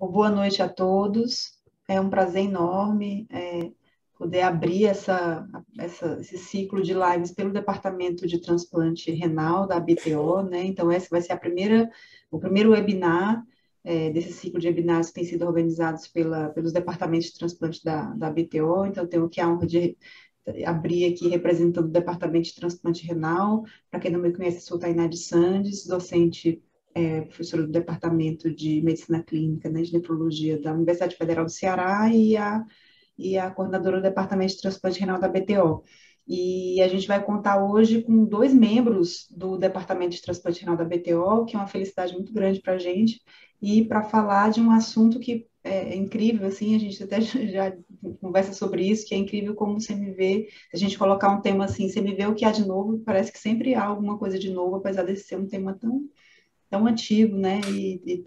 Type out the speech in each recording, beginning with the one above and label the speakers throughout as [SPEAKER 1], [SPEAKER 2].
[SPEAKER 1] Boa noite a todos. É um prazer enorme poder abrir esse ciclo de lives pelo Departamento de Transplante Renal da ABTO, né? Então, esse vai ser o primeiro webinar desse ciclo de webinars que tem sido organizados pelos departamentos de transplante da ABTO. Então, eu tenho aqui a honra de abrir aqui representando o Departamento de Transplante Renal. Para quem não me conhece, sou Tainá de Sandes, docente professora do Departamento de Medicina Clínica, né, de Nefrologia da Universidade Federal do Ceará e a coordenadora do Departamento de Transplante Renal da BTO. E a gente vai contar hoje com dois membros do Departamento de Transplante Renal da BTO, que é uma felicidade muito grande para a gente, e para falar de um assunto que é incrível, assim, a gente até já conversa sobre isso, que é incrível como o CMV, se a gente colocar um tema assim, CMV, o que há de novo, parece que sempre há alguma coisa de novo, apesar desse ser um tema tão antigo, né, e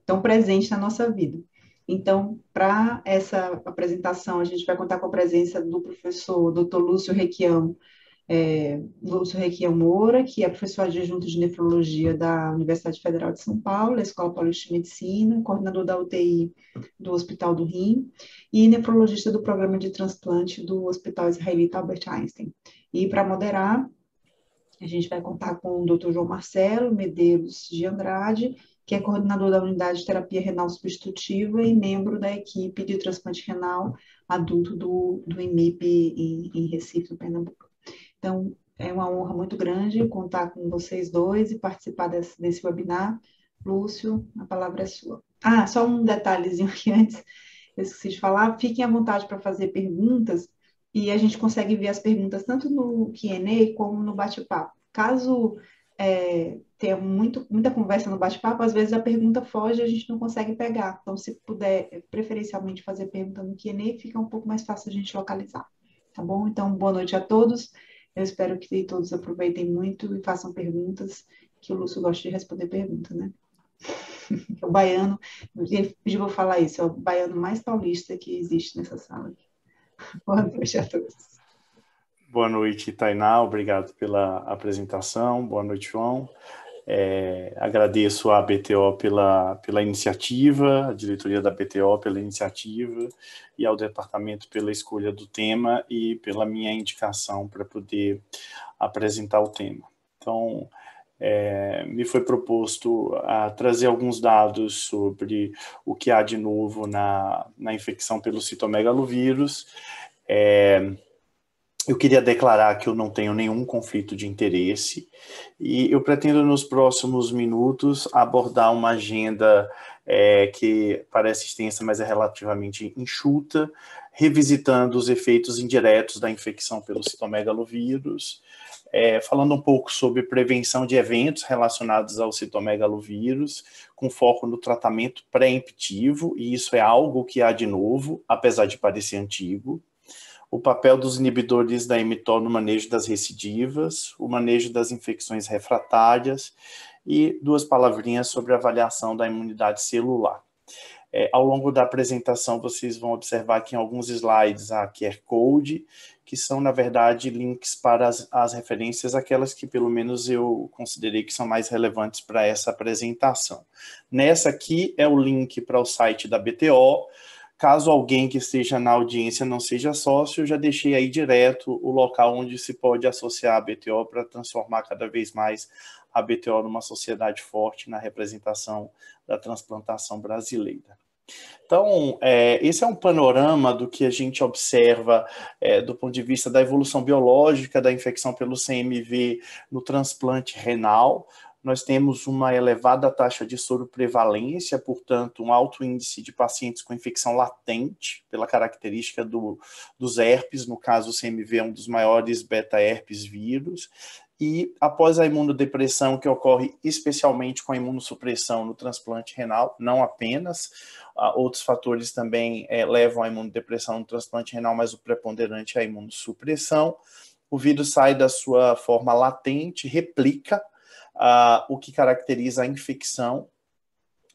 [SPEAKER 1] tão presente na nossa vida. Então, para essa apresentação, a gente vai contar com a presença do professor Dr. Lúcio Requião Moura, que é professor adjunto de nefrologia da Universidade Federal de São Paulo, da Escola Paulista de Medicina, coordenador da UTI do Hospital do Rim e nefrologista do programa de transplante do Hospital Israelita Albert Einstein. E para moderar, a gente vai contar com o Dr. João Marcelo Medeiros de Andrade, que é coordenador da Unidade de Terapia Renal Substitutiva e membro da equipe de transplante renal adulto do IMIP em Recife, Pernambuco. Então, é uma honra muito grande contar com vocês dois e participar desse webinar. Lúcio, a palavra é sua. Ah, só um detalhezinho aqui antes, eu esqueci de falar, fiquem à vontade para fazer perguntas, e a gente consegue ver as perguntas tanto no Q&A como no bate-papo. Caso tenha muita conversa no bate-papo, às vezes a pergunta foge e a gente não consegue pegar. Então, se puder, preferencialmente, fazer pergunta no Q&A, fica um pouco mais fácil a gente localizar. Tá bom? Então, boa noite a todos. Eu espero que todos aproveitem muito e façam perguntas, que o Lúcio gosta de responder perguntas, né? O baiano, ele pediu para falar isso, é o baiano mais paulista que existe nessa sala. Boa noite a todos.
[SPEAKER 2] Boa noite, Tainá, obrigado pela apresentação. Boa noite, João. Agradeço à BTO pela iniciativa, a diretoria da BTO pela iniciativa e ao departamento pela escolha do tema e pela minha indicação para poder apresentar o tema. Então, me foi proposto a trazer alguns dados sobre o que há de novo na infecção pelo citomegalovírus. Eu queria declarar que eu não tenho nenhum conflito de interesse e eu pretendo nos próximos minutos abordar uma agenda que parece extensa, mas é relativamente enxuta, revisitando os efeitos indiretos da infecção pelo citomegalovírus, falando um pouco sobre prevenção de eventos relacionados ao citomegalovírus, com foco no tratamento pré-emptivo, e isso é algo que há de novo, apesar de parecer antigo. O papel dos inibidores da mTOR no manejo das recidivas, o manejo das infecções refratárias e duas palavrinhas sobre a avaliação da imunidade celular. Ao longo da apresentação, vocês vão observar aqui em alguns slides a QR Code, que são, na verdade, links para as referências, aquelas que, pelo menos, eu considerei que são mais relevantes para essa apresentação. Nessa aqui é o link para o site da BTO. Caso alguém que esteja na audiência não seja sócio, eu já deixei aí direto o local onde se pode associar a BTO para transformar cada vez mais a BTO numa sociedade forte na representação da transplantação brasileira. Então, esse é um panorama do que a gente observa do ponto de vista da evolução biológica da infecção pelo CMV no transplante renal. Nós temos uma elevada taxa de soroprevalência, portanto, um alto índice de pacientes com infecção latente, pela característica dos herpes, no caso o CMV é um dos maiores beta-herpes vírus, e após a imunodepressão, que ocorre especialmente com a imunossupressão no transplante renal, não apenas, outros fatores também levam à imunodepressão no transplante renal, mas o preponderante é a imunossupressão. O vírus sai da sua forma latente, replica, o que caracteriza a infecção,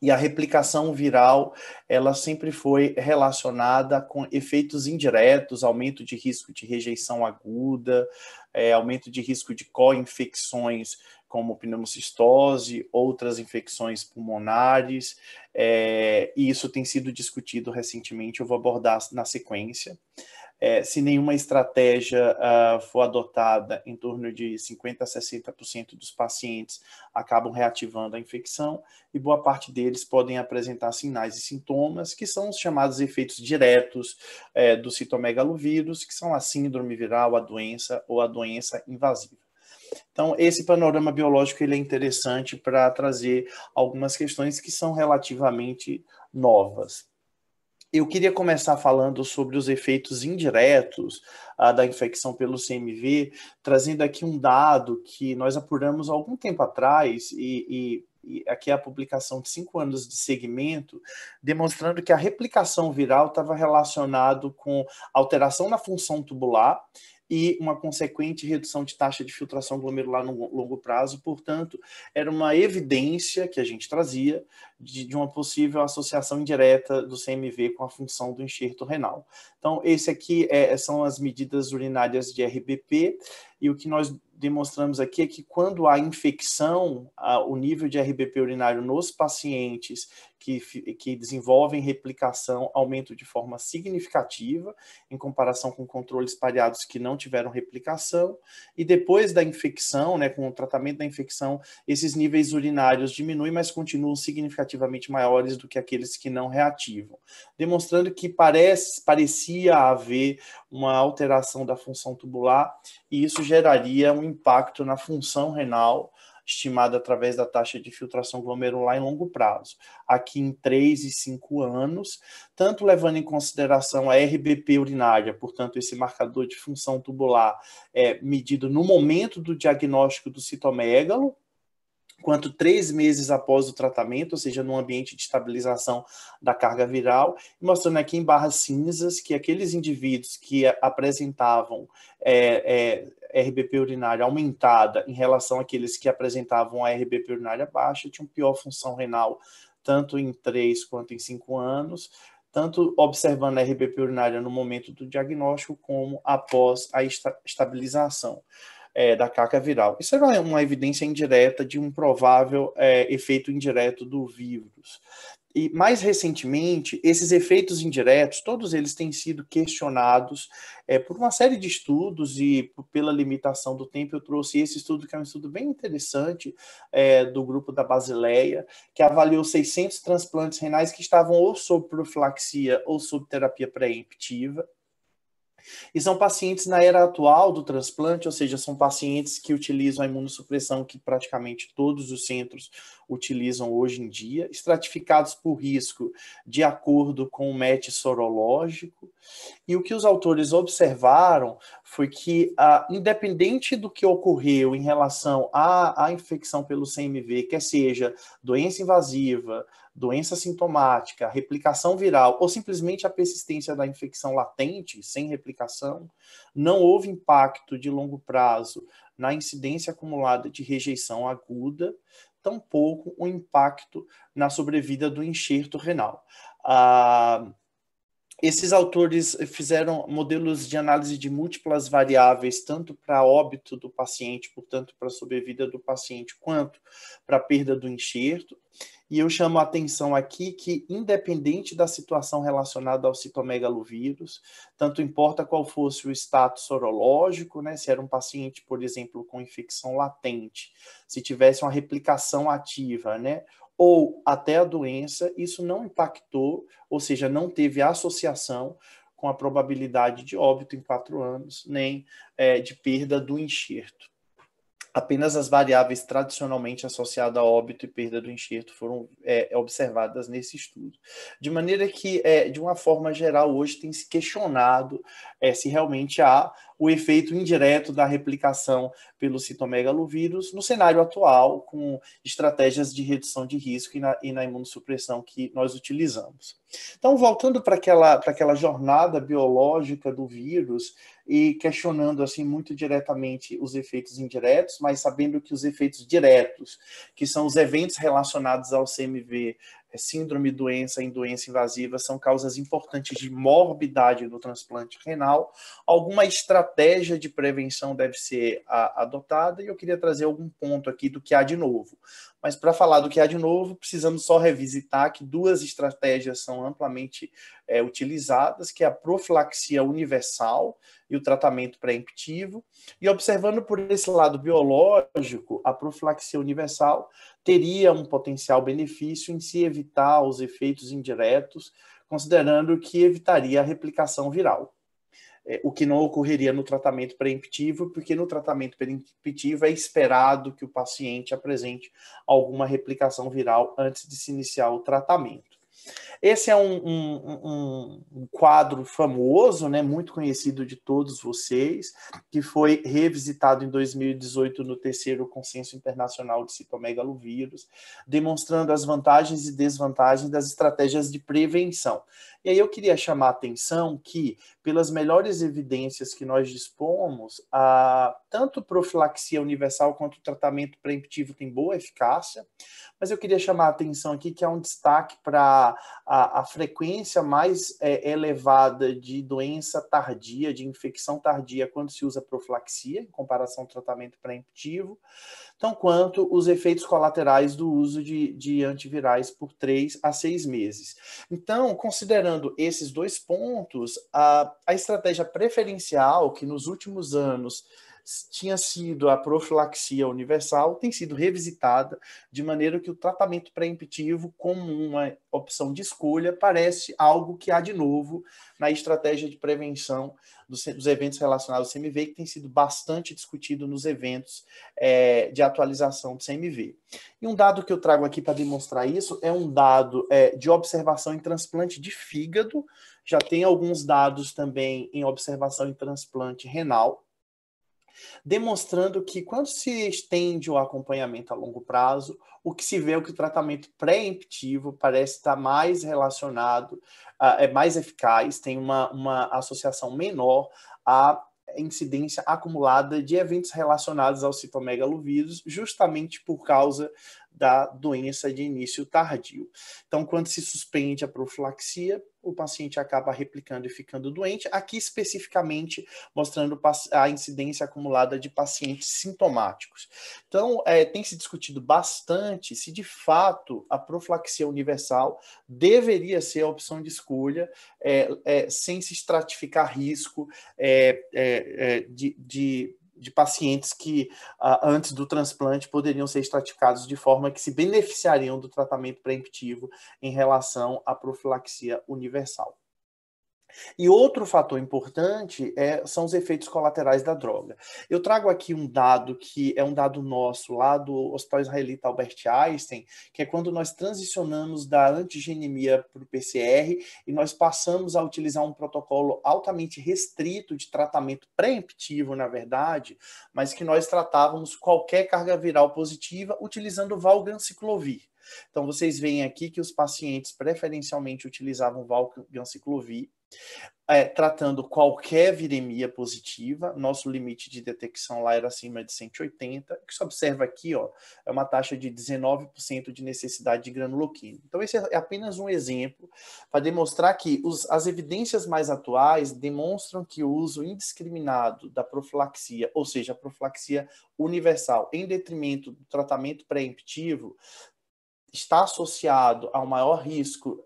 [SPEAKER 2] e a replicação viral, ela sempre foi relacionada com efeitos indiretos, aumento de risco de rejeição aguda, aumento de risco de co-infecções como pneumocistose, outras infecções pulmonares, e isso tem sido discutido recentemente, eu vou abordar na sequência. Se nenhuma estratégia for adotada, em torno de 50% a 60% dos pacientes acabam reativando a infecção e boa parte deles podem apresentar sinais e sintomas, que são os chamados efeitos diretos do citomegalovírus, que são a síndrome viral, a doença ou a doença invasiva. Então, esse panorama biológico ele é interessante para trazer algumas questões que são relativamente novas. Eu queria começar falando sobre os efeitos indiretos da infecção pelo CMV, trazendo aqui um dado que nós apuramos há algum tempo atrás, e aqui é a publicação de 5 anos de segmento, demonstrando que a replicação viral estava relacionado com alteração na função tubular e uma consequente redução de taxa de filtração glomerular no longo prazo. Portanto, era uma evidência que a gente trazia de uma possível associação indireta do CMV com a função do enxerto renal. Então, esse aqui são as medidas urinárias de RBP, e o que nós demonstramos aqui é que quando há infecção, o nível de RBP urinário nos pacientes que desenvolvem replicação aumenta de forma significativa em comparação com controles pareados que não tiveram replicação, e depois da infecção, né, com o tratamento da infecção, esses níveis urinários diminuem, mas continuam significativamente maiores do que aqueles que não reativam, demonstrando que parecia haver uma alteração da função tubular, e isso geraria um impacto na função renal, estimada através da taxa de filtração glomerular em longo prazo, aqui em 3 e 5 anos, tanto levando em consideração a RBP urinária, portanto, esse marcador de função tubular medido no momento do diagnóstico do citomegalo, quanto 3 meses após o tratamento, ou seja, num ambiente de estabilização da carga viral, e mostrando aqui em barras cinzas que aqueles indivíduos que apresentavam RBP urinária aumentada em relação àqueles que apresentavam a RBP urinária baixa tinham pior função renal, tanto em 3 quanto em 5 anos, tanto observando a RBP urinária no momento do diagnóstico, como após a estabilização da carga viral. Isso é uma evidência indireta de um provável efeito indireto do vírus. E, mais recentemente, esses efeitos indiretos, todos eles têm sido questionados por uma série de estudos, e pela limitação do tempo eu trouxe esse estudo, que é um estudo bem interessante, do grupo da Basileia, que avaliou 600 transplantes renais que estavam ou sob profilaxia ou sob terapia pré-emptiva. E são pacientes na era atual do transplante, ou seja, são pacientes que utilizam a imunossupressão que praticamente todos os centros utilizam hoje em dia, estratificados por risco de acordo com o match sorológico. E o que os autores observaram foi que, independente do que ocorreu em relação à infecção pelo CMV, quer seja doença invasiva, doença sintomática, replicação viral ou simplesmente a persistência da infecção latente, sem replicação, não houve impacto de longo prazo na incidência acumulada de rejeição aguda, tampouco um impacto na sobrevida do enxerto renal. Esses autores fizeram modelos de análise de múltiplas variáveis, tanto para óbito do paciente, portanto, para a sobrevida do paciente, quanto para a perda do enxerto. E eu chamo a atenção aqui que, independente da situação relacionada ao citomegalovírus, tanto importa qual fosse o status sorológico, né, se era um paciente, por exemplo, com infecção latente, se tivesse uma replicação ativa, né, ou até a doença, isso não impactou, ou seja, não teve associação com a probabilidade de óbito em 4 anos, nem de perda do enxerto. Apenas as variáveis tradicionalmente associadas a óbito e perda do enxerto foram observadas nesse estudo. De maneira que, de uma forma geral, hoje tem se questionado se realmente há o efeito indireto da replicação pelo citomegalovírus no cenário atual, com estratégias de redução de risco e na imunossupressão que nós utilizamos. Então, voltando para aquela jornada biológica do vírus e questionando assim muito diretamente os efeitos indiretos, mas sabendo que os efeitos diretos, que são os eventos relacionados ao CMV, síndrome, doença e doença invasiva são causas importantes de morbidade no transplante renal. Alguma estratégia de prevenção deve ser adotada e eu queria trazer algum ponto aqui do que há de novo. Mas para falar do que há de novo, precisamos só revisitar que duas estratégias são amplamente utilizadas, que é a profilaxia universal e o tratamento pré-emptivo. E observando por esse lado biológico, a profilaxia universal teria um potencial benefício em se evitar os efeitos indiretos, considerando que evitaria a replicação viral. O que não ocorreria no tratamento pré-emptivo, porque no tratamento pré-emptivo é esperado que o paciente apresente alguma replicação viral antes de se iniciar o tratamento. Esse é um quadro famoso, né, muito conhecido de todos vocês, que foi revisitado em 2018 no terceiro Consenso Internacional de Citomegalovírus, demonstrando as vantagens e desvantagens das estratégias de prevenção. E aí eu queria chamar a atenção que, pelas melhores evidências que nós dispomos, tanto profilaxia universal quanto o tratamento pré-emptivo tem boa eficácia, mas eu queria chamar a atenção aqui que há um destaque para a frequência mais elevada de doença tardia, de infecção tardia, quando se usa profilaxia, em comparação ao tratamento pré-emptivo, tão quanto os efeitos colaterais do uso de antivirais por 3 a 6 meses. Então, considerando esses dois pontos, a estratégia preferencial, que nos últimos anos tinha sido a profilaxia universal, tem sido revisitada de maneira que o tratamento pré-emptivo, como uma opção de escolha, parece algo que há de novo na estratégia de prevenção dos eventos relacionados ao CMV, que tem sido bastante discutido nos eventos de atualização do CMV. E um dado que eu trago aqui para demonstrar isso é um dado de observação em transplante de fígado, já tem alguns dados também em observação em transplante renal, demonstrando que quando se estende o acompanhamento a longo prazo, o que se vê é que o tratamento pré-emptivo parece estar mais relacionado, é mais eficaz, tem uma associação menor à incidência acumulada de eventos relacionados ao citomegalovírus, justamente por causa da doença de início tardio. Então, quando se suspende a profilaxia, o paciente acaba replicando e ficando doente, aqui especificamente mostrando a incidência acumulada de pacientes sintomáticos. Então, tem se discutido bastante se de fato a profilaxia universal deveria ser a opção de escolha, sem se estratificar risco de pacientes que, antes do transplante, poderiam ser estratificados de forma que se beneficiariam do tratamento pré-emptivo em relação à profilaxia universal. E outro fator importante são os efeitos colaterais da droga. Eu trago aqui um dado que é um dado nosso lá do Hospital Israelita Albert Einstein, que é quando nós transicionamos da antigenemia para o PCR e nós passamos a utilizar um protocolo altamente restrito de tratamento pré-emptivo, na verdade, mas que nós tratávamos qualquer carga viral positiva utilizando valganciclovir. Então, vocês veem aqui que os pacientes preferencialmente utilizavam valganciclovir, tratando qualquer viremia positiva. Nosso limite de detecção lá era acima de 180. O que se observa aqui é uma taxa de 19% de necessidade de granuloquina. Então, esse é apenas um exemplo para demonstrar que as evidências mais atuais demonstram que o uso indiscriminado da profilaxia, ou seja, a profilaxia universal, em detrimento do tratamento pré-emptivo, está associado ao maior risco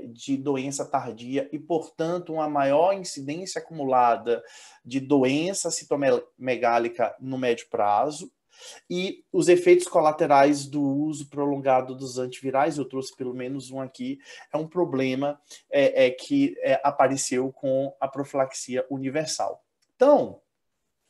[SPEAKER 2] de doença tardia e, portanto, uma maior incidência acumulada de doença citomegálica no médio prazo, e os efeitos colaterais do uso prolongado dos antivirais, eu trouxe pelo menos um aqui, é um problema que apareceu com a profilaxia universal. Então,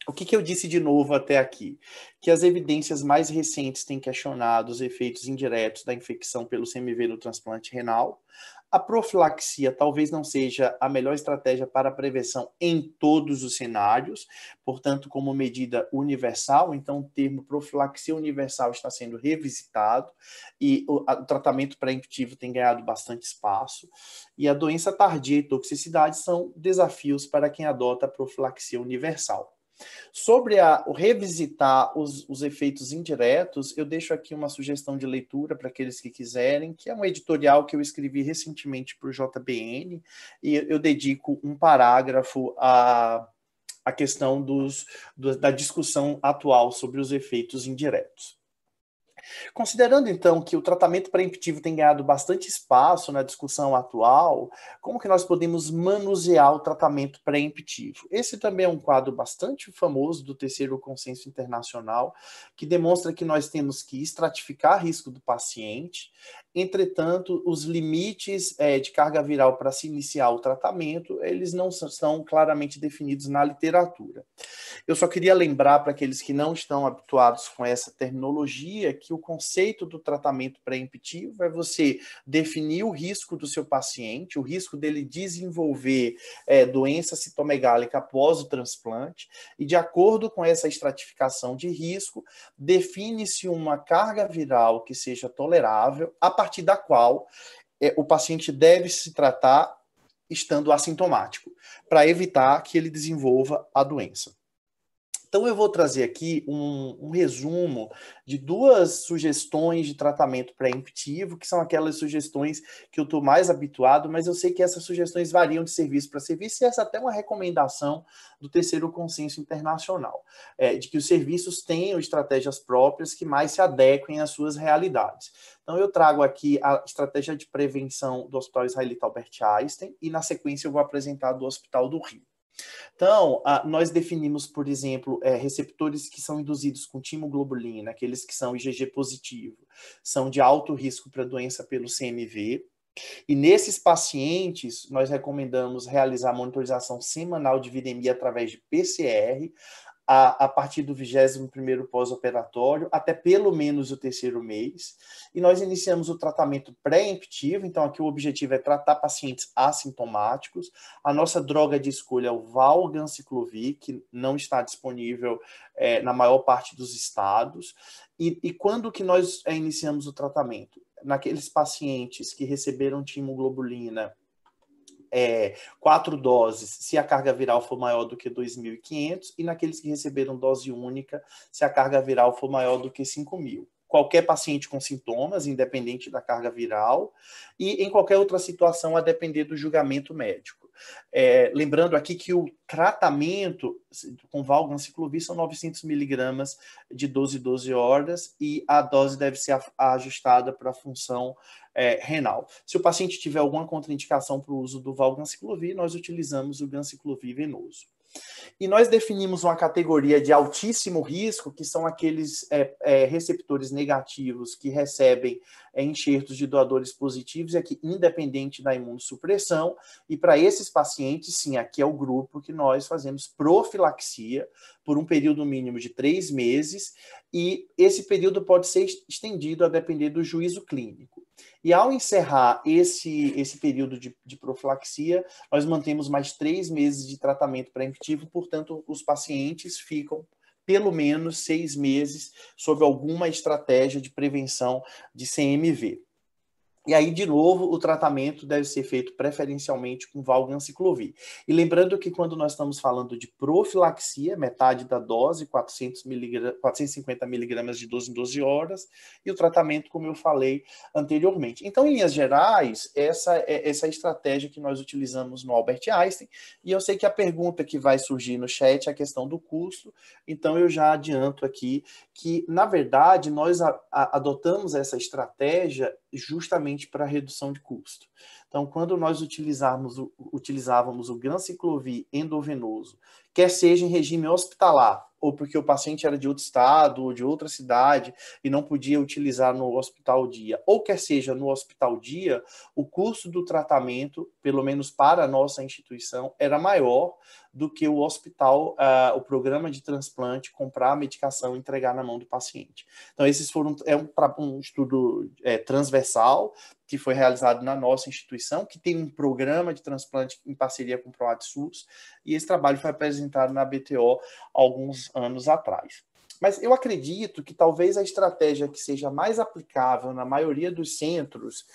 [SPEAKER 2] o que eu disse de novo até aqui? Que as evidências mais recentes têm questionado os efeitos indiretos da infecção pelo CMV no transplante renal. A profilaxia talvez não seja a melhor estratégia para a prevenção em todos os cenários, portanto, como medida universal, então o termo profilaxia universal está sendo revisitado e o tratamento pré-emptivo tem ganhado bastante espaço, e a doença tardia e toxicidade são desafios para quem adota a profilaxia universal. Sobre o revisitar os efeitos indiretos, eu deixo aqui uma sugestão de leitura para aqueles que quiserem, que é um editorial que eu escrevi recentemente para o JBN, e eu dedico um parágrafo à questão da discussão atual sobre os efeitos indiretos. Considerando, então, que o tratamento pré-emptivo tem ganhado bastante espaço na discussão atual, como que nós podemos manusear o tratamento pré-emptivo? Esse também é um quadro bastante famoso do terceiro consenso internacional, que demonstra que nós temos que estratificar risco do paciente. Entretanto, os limites de carga viral para se iniciar o tratamento, eles não são claramente definidos na literatura. Eu só queria lembrar para aqueles que não estão habituados com essa terminologia que o conceito do tratamento pré-emptivo é você definir o risco do seu paciente, o risco dele desenvolver doença citomegálica após o transplante, e de acordo com essa estratificação de risco, define-se uma carga viral que seja tolerável, a partir da qual o paciente deve se tratar estando assintomático, para evitar que ele desenvolva a doença. Então, eu vou trazer aqui um resumo de duas sugestões de tratamento pré-emptivo, que são aquelas sugestões que eu estou mais habituado, mas eu sei que essas sugestões variam de serviço para serviço, e essa até é uma recomendação do terceiro consenso internacional, de que os serviços tenham estratégias próprias que mais se adequem às suas realidades. Então, eu trago aqui a estratégia de prevenção do Hospital Israelita Albert Einstein, e na sequência eu vou apresentar do Hospital do Rio. Então, nós definimos, por exemplo, receptores que são induzidos com timoglobulina, aqueles que são IgG positivo, são de alto risco para doença pelo CMV. E nesses pacientes, nós recomendamos realizar monitorização semanal de viremia através de PCR, a partir do 21º pós-operatório, até pelo menos o terceiro mês. E nós iniciamos o tratamento pré-emptivo, então aqui o objetivo é tratar pacientes assintomáticos. A nossa droga de escolha é o Valganciclovir, que não está disponível na maior parte dos estados. E quando que nós iniciamos o tratamento? Naqueles pacientes que receberam timoglobulina 4 doses, se a carga viral for maior do que 2.500, e naqueles que receberam dose única, se a carga viral for maior do que 5.000. Qualquer paciente com sintomas, independente da carga viral, e em qualquer outra situação, a depender do julgamento médico. Lembrando aqui que o tratamento com Valganciclovir são 900 miligramas de 12 horas, e a dose deve ser ajustada para a função renal. Se o paciente tiver alguma contraindicação para o uso do Valganciclovir, nós utilizamos o ganciclovir venoso. E nós definimos uma categoria de altíssimo risco, que são aqueles receptores negativos que recebem enxertos de doadores positivos, aqui independente da imunossupressão, e para esses pacientes, sim, aqui é o grupo que nós fazemos profilaxia por um período mínimo de 3 meses, e esse período pode ser estendido a depender do juízo clínico. E ao encerrar esse período de profilaxia, nós mantemos mais 3 meses de tratamento pré-emptivo, portanto, os pacientes ficam pelo menos 6 meses sob alguma estratégia de prevenção de CMV. E aí, de novo, o tratamento deve ser feito preferencialmente com Valganciclovir. E lembrando que quando nós estamos falando de profilaxia, metade da dose, 450 miligramas de 12 em 12 horas, e o tratamento, como eu falei anteriormente. Então, em linhas gerais, essa é a estratégia que nós utilizamos no Albert Einstein, e eu sei que a pergunta que vai surgir no chat é a questão do custo, então eu já adianto aqui que, na verdade, nós adotamos essa estratégia justamente para redução de custo. Então, quando nós utilizávamos o ganciclovir endovenoso, quer seja em regime hospitalar, ou porque o paciente era de outro estado ou de outra cidade e não podia utilizar no hospital dia, ou quer seja no hospital dia, o custo do tratamento, pelo menos para a nossa instituição, era maior do que o hospital, o programa de transplante, comprar a medicação e entregar na mão do paciente. Então, esses foram um estudo transversal que foi realizado na nossa instituição, que tem um programa de transplante em parceria com o ProAdSUS, e esse trabalho foi apresentado na BTO alguns anos atrás. Mas eu acredito que talvez a estratégia que seja mais aplicável na maioria dos centros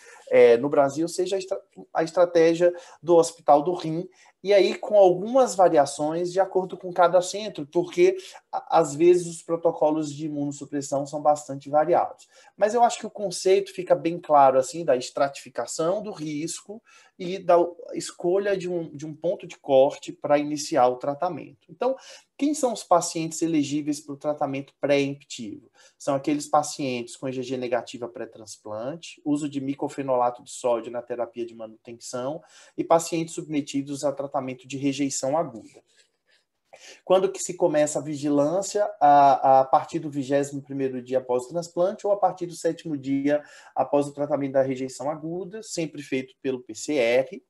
[SPEAKER 2] no Brasil seja a estratégia do Hospital do Rim, E aí com algumas variações de acordo com cada centro, porque às vezes os protocolos de imunossupressão são bastante variados. Mas eu acho que o conceito fica bem claro assim da estratificação do risco e da escolha de um ponto de corte para iniciar o tratamento. Então, quem são os pacientes elegíveis para o tratamento pré-emptivo? São aqueles pacientes com IgG negativa pré-transplante, uso de micofenolato de sódio na terapia de manutenção e pacientes submetidos a tratamento de rejeição aguda. Quando que se começa a vigilância? A partir do 21º dia após o transplante ou a partir do 7º dia após o tratamento da rejeição aguda, sempre feito pelo PCR.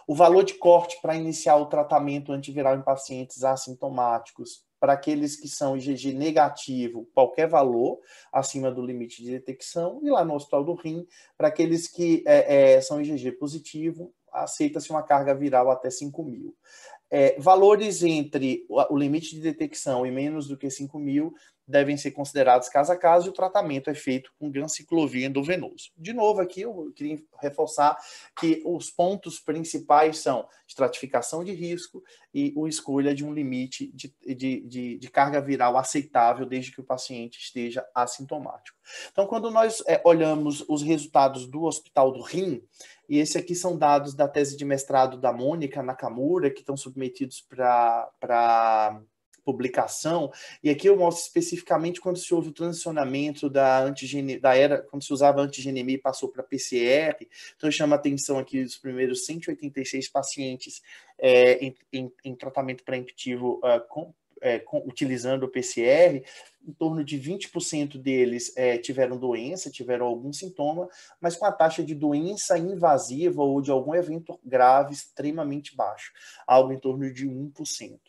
[SPEAKER 2] O valor de corte para iniciar o tratamento antiviral em pacientes assintomáticos, para aqueles que são IgG negativo, qualquer valor acima do limite de detecção, e lá no Hospital do Rim, para aqueles que são IgG positivo, aceita-se uma carga viral até 5.000. Valores entre o limite de detecção e menos do que 5.000 devem ser considerados caso a caso e o tratamento é feito com ganciclovir endovenoso. De novo, aqui eu queria reforçar que os pontos principais são estratificação de risco e a escolha de um limite de carga viral aceitável desde que o paciente esteja assintomático. Então, quando nós olhamos os resultados do Hospital do Rim, e esses aqui são dados da tese de mestrado da Mônica Nakamura, que estão submetidos para publicação, e aqui eu mostro especificamente quando se houve o transicionamento da era, quando se usava antigenemia e passou para PCR, então eu chamo a atenção aqui dos primeiros 186 pacientes em tratamento pré-emptivo utilizando o PCR, em torno de 20% deles tiveram doença, tiveram algum sintoma, mas com a taxa de doença invasiva ou de algum evento grave extremamente baixo, algo em torno de 1%.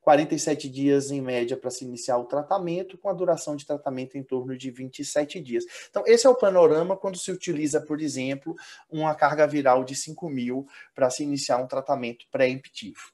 [SPEAKER 2] 47 dias em média para se iniciar o tratamento, com a duração de tratamento em torno de 27 dias. Então, esse é o panorama quando se utiliza, por exemplo, uma carga viral de 5.000 para se iniciar um tratamento pré-emptivo.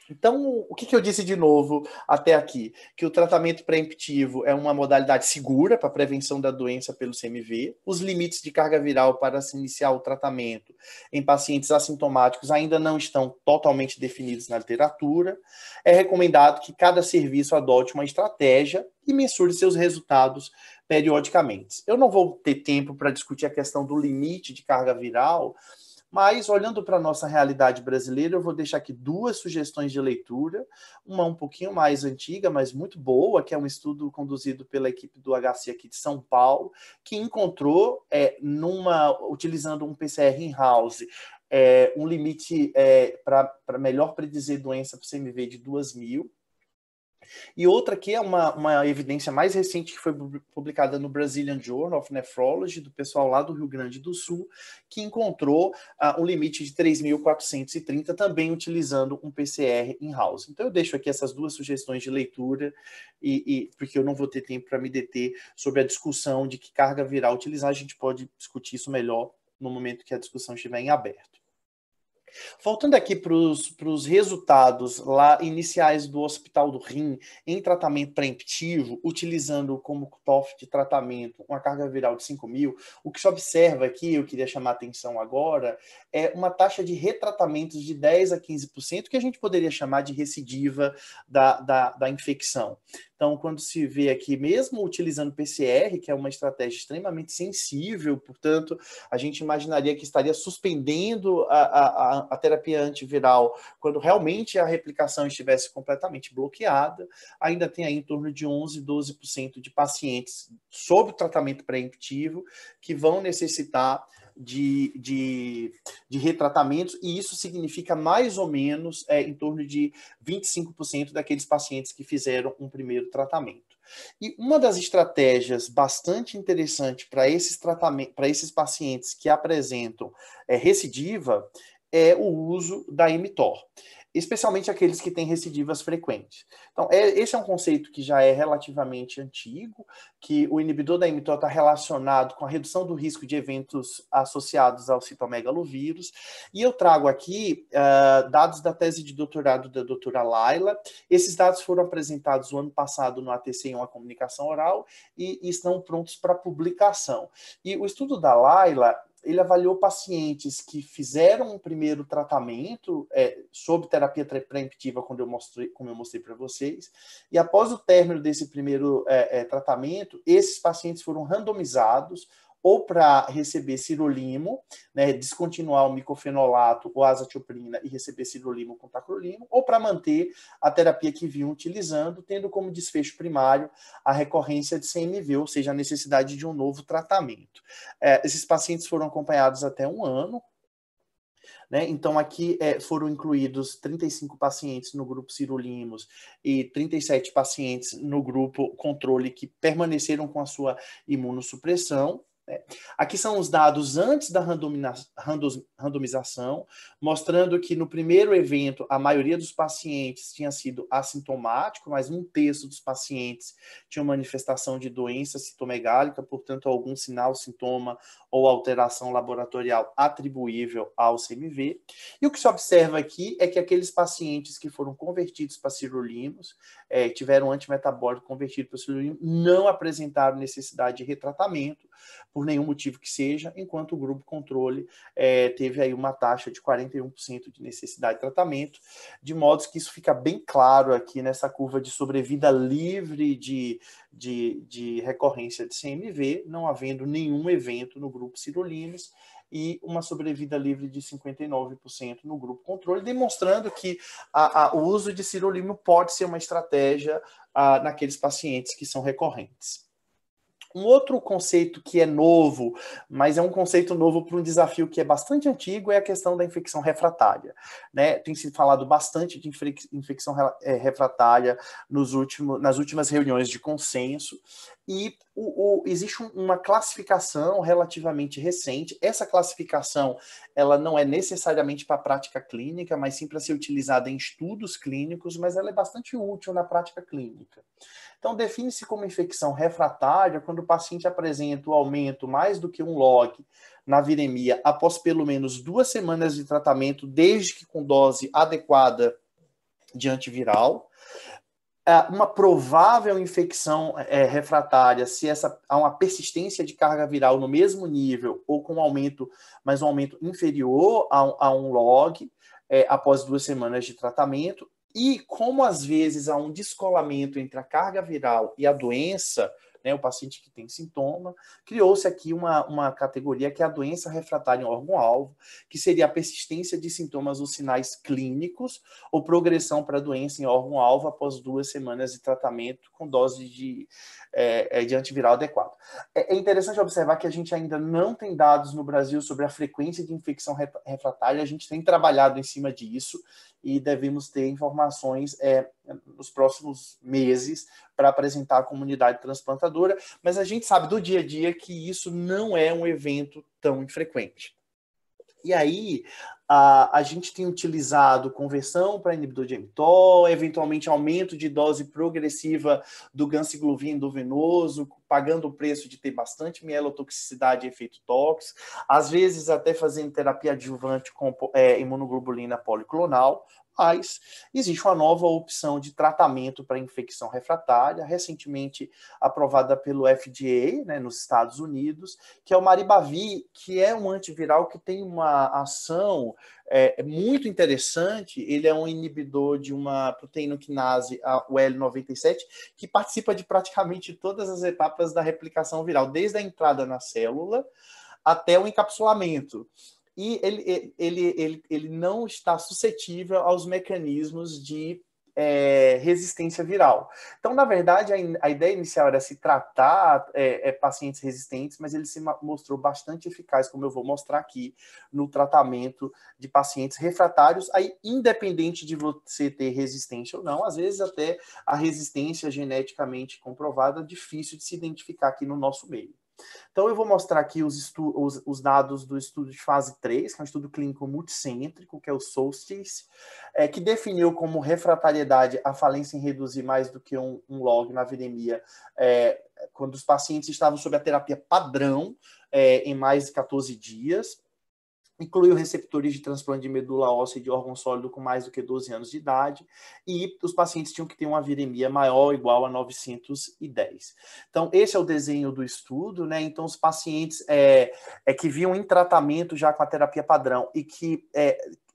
[SPEAKER 2] Então, o que eu disse de novo até aqui? Que o tratamento pré-emptivo é uma modalidade segura para a prevenção da doença pelo CMV. Os limites de carga viral para se iniciar o tratamento em pacientes assintomáticos ainda não estão totalmente definidos na literatura. É recomendado que cada serviço adote uma estratégia e mensure seus resultados periodicamente. Eu não vou ter tempo para discutir a questão do limite de carga viral, mas, olhando para a nossa realidade brasileira, eu vou deixar aqui 2 sugestões de leitura, uma um pouquinho mais antiga, mas muito boa, que é um estudo conduzido pela equipe do HC aqui de São Paulo, que encontrou, utilizando um PCR in-house, um limite para melhor predizer doença para o CMV de 2.000. E outra que é uma evidência mais recente que foi publicada no Brazilian Journal of Nephrology, do pessoal lá do Rio Grande do Sul, que encontrou um limite de 3.430, também utilizando um PCR in-house. Então eu deixo aqui essas 2 sugestões de leitura, porque eu não vou ter tempo para me deter sobre a discussão de que carga viral utilizar, a gente pode discutir isso melhor no momento que a discussão estiver em aberto. Voltando aqui para os resultados lá iniciais do Hospital do Rim em tratamento pré-emptivo, utilizando como cutoff de tratamento uma carga viral de 5.000, o que se observa aqui, eu queria chamar a atenção agora, é uma taxa de retratamentos de 10% a 15%, que a gente poderia chamar de recidiva da infecção. Então, quando se vê aqui, mesmo utilizando PCR, que é uma estratégia extremamente sensível, portanto, a gente imaginaria que estaria suspendendo a terapia antiviral quando realmente a replicação estivesse completamente bloqueada, ainda tem aí em torno de 11%, 12% de pacientes sob tratamento pré-emptivo que vão necessitar de retratamentos, e isso significa mais ou menos em torno de 25% daqueles pacientes que fizeram um primeiro tratamento. E uma das estratégias bastante interessante para esses pacientes que apresentam recidiva é o uso da mTOR, especialmente aqueles que têm recidivas frequentes. Então, esse é um conceito que já é relativamente antigo, que o inibidor da mTOR está relacionado com a redução do risco de eventos associados ao citomegalovírus, e eu trago aqui dados da tese de doutorado da doutora Laila. Esses dados foram apresentados o ano passado no ATC em uma comunicação oral e estão prontos para publicação. E o estudo da Laila ele avaliou pacientes que fizeram um primeiro tratamento sob terapia preemptiva, como eu mostrei para vocês, e após o término desse primeiro tratamento, esses pacientes foram randomizados ou para receber sirolimo, né, descontinuar o micofenolato ou azatioprina e receber sirolimo com tacrolimo, ou para manter a terapia que vinham utilizando, tendo como desfecho primário a recorrência de CMV, ou seja, a necessidade de um novo tratamento. Esses pacientes foram acompanhados até 1 ano, né? Então, aqui foram incluídos 35 pacientes no grupo sirolimos e 37 pacientes no grupo controle que permaneceram com a sua imunossupressão. Aqui são os dados antes da randomização, mostrando que no primeiro evento a maioria dos pacientes tinha sido assintomático, mas 1/3 dos pacientes tinham manifestação de doença citomegálica, portanto algum sinal, sintoma ou alteração laboratorial atribuível ao CMV. E o que se observa aqui é que aqueles pacientes que foram convertidos para sirolimus, tiveram antimetabólico convertido para sirolimus, não apresentaram necessidade de retratamento, por nenhum motivo que seja, enquanto o grupo controle teve aí uma taxa de 41% de necessidade de tratamento, de modo que isso fica bem claro aqui nessa curva de sobrevida livre de recorrência de CMV, não havendo nenhum evento no grupo sirolimus, e uma sobrevida livre de 59% no grupo controle, demonstrando que o uso de sirolimo pode ser uma estratégia naqueles pacientes que são recorrentes. Um outro conceito que é novo, mas é um conceito novo para um desafio que é bastante antigo, é a questão da infecção refratária, né? Tem sido falado bastante de infecção refratária nas últimas reuniões de consenso, e existe uma classificação relativamente recente. Essa classificação ela não é necessariamente para a prática clínica, mas sim para ser utilizada em estudos clínicos, mas ela é bastante útil na prática clínica. Então, define-se como infecção refratária quando o paciente apresenta o aumento mais do que 1 log na viremia após pelo menos 2 semanas de tratamento, desde que com dose adequada de antiviral. Uma provável infecção refratária se há uma persistência de carga viral no mesmo nível ou com mas um aumento inferior a 1 log após 2 semanas de tratamento. E como às vezes há um descolamento entre a carga viral e a doença, né, o paciente que tem sintoma, criou-se aqui uma categoria que é a doença refratária em órgão-alvo, que seria a persistência de sintomas ou sinais clínicos ou progressão para a doença em órgão-alvo após 2 semanas de tratamento com dose de antiviral adequado. É interessante observar que a gente ainda não tem dados no Brasil sobre a frequência de infecção refratária, a gente tem trabalhado em cima disso e devemos ter informações nos próximos meses para apresentar à comunidade transplantadora, mas a gente sabe do dia a dia que isso não é um evento tão infrequente. E aí, a gente tem utilizado conversão para inibidor de mTOR, eventualmente aumento de dose progressiva do ganciclovir endovenoso, pagando o preço de ter bastante mielotoxicidade e efeito tóxico, às vezes até fazendo terapia adjuvante com imunoglobulina policlonal, mas existe uma nova opção de tratamento para infecção refratária, recentemente aprovada pelo FDA, né, nos Estados Unidos, que é o Maribavir, que é um antiviral que tem uma ação muito interessante. Ele é um inibidor de uma proteinoquinase, o L97, que participa de praticamente todas as etapas da replicação viral, desde a entrada na célula até o encapsulamento. E ele não está suscetível aos mecanismos de resistência viral. Então, na verdade, a ideia inicial era se tratar pacientes resistentes, mas ele se mostrou bastante eficaz, como eu vou mostrar aqui, no tratamento de pacientes refratários, aí, independente de você ter resistência ou não, às vezes até a resistência geneticamente comprovada é difícil de se identificar aqui no nosso meio. Então, eu vou mostrar aqui os dados do estudo de fase 3, que é um estudo clínico multicêntrico, que é o SOLSTICE, que definiu como refratariedade a falência em reduzir mais do que um log na viremia, quando os pacientes estavam sob a terapia padrão em mais de 14 dias. incluiu receptores de transplante de medula óssea e de órgão sólido com mais do que 12 anos de idade, e os pacientes tinham que ter uma viremia maior ou igual a 910. Então, esse é o desenho do estudo, né? Então, os pacientes que vinham em tratamento já com a terapia padrão e que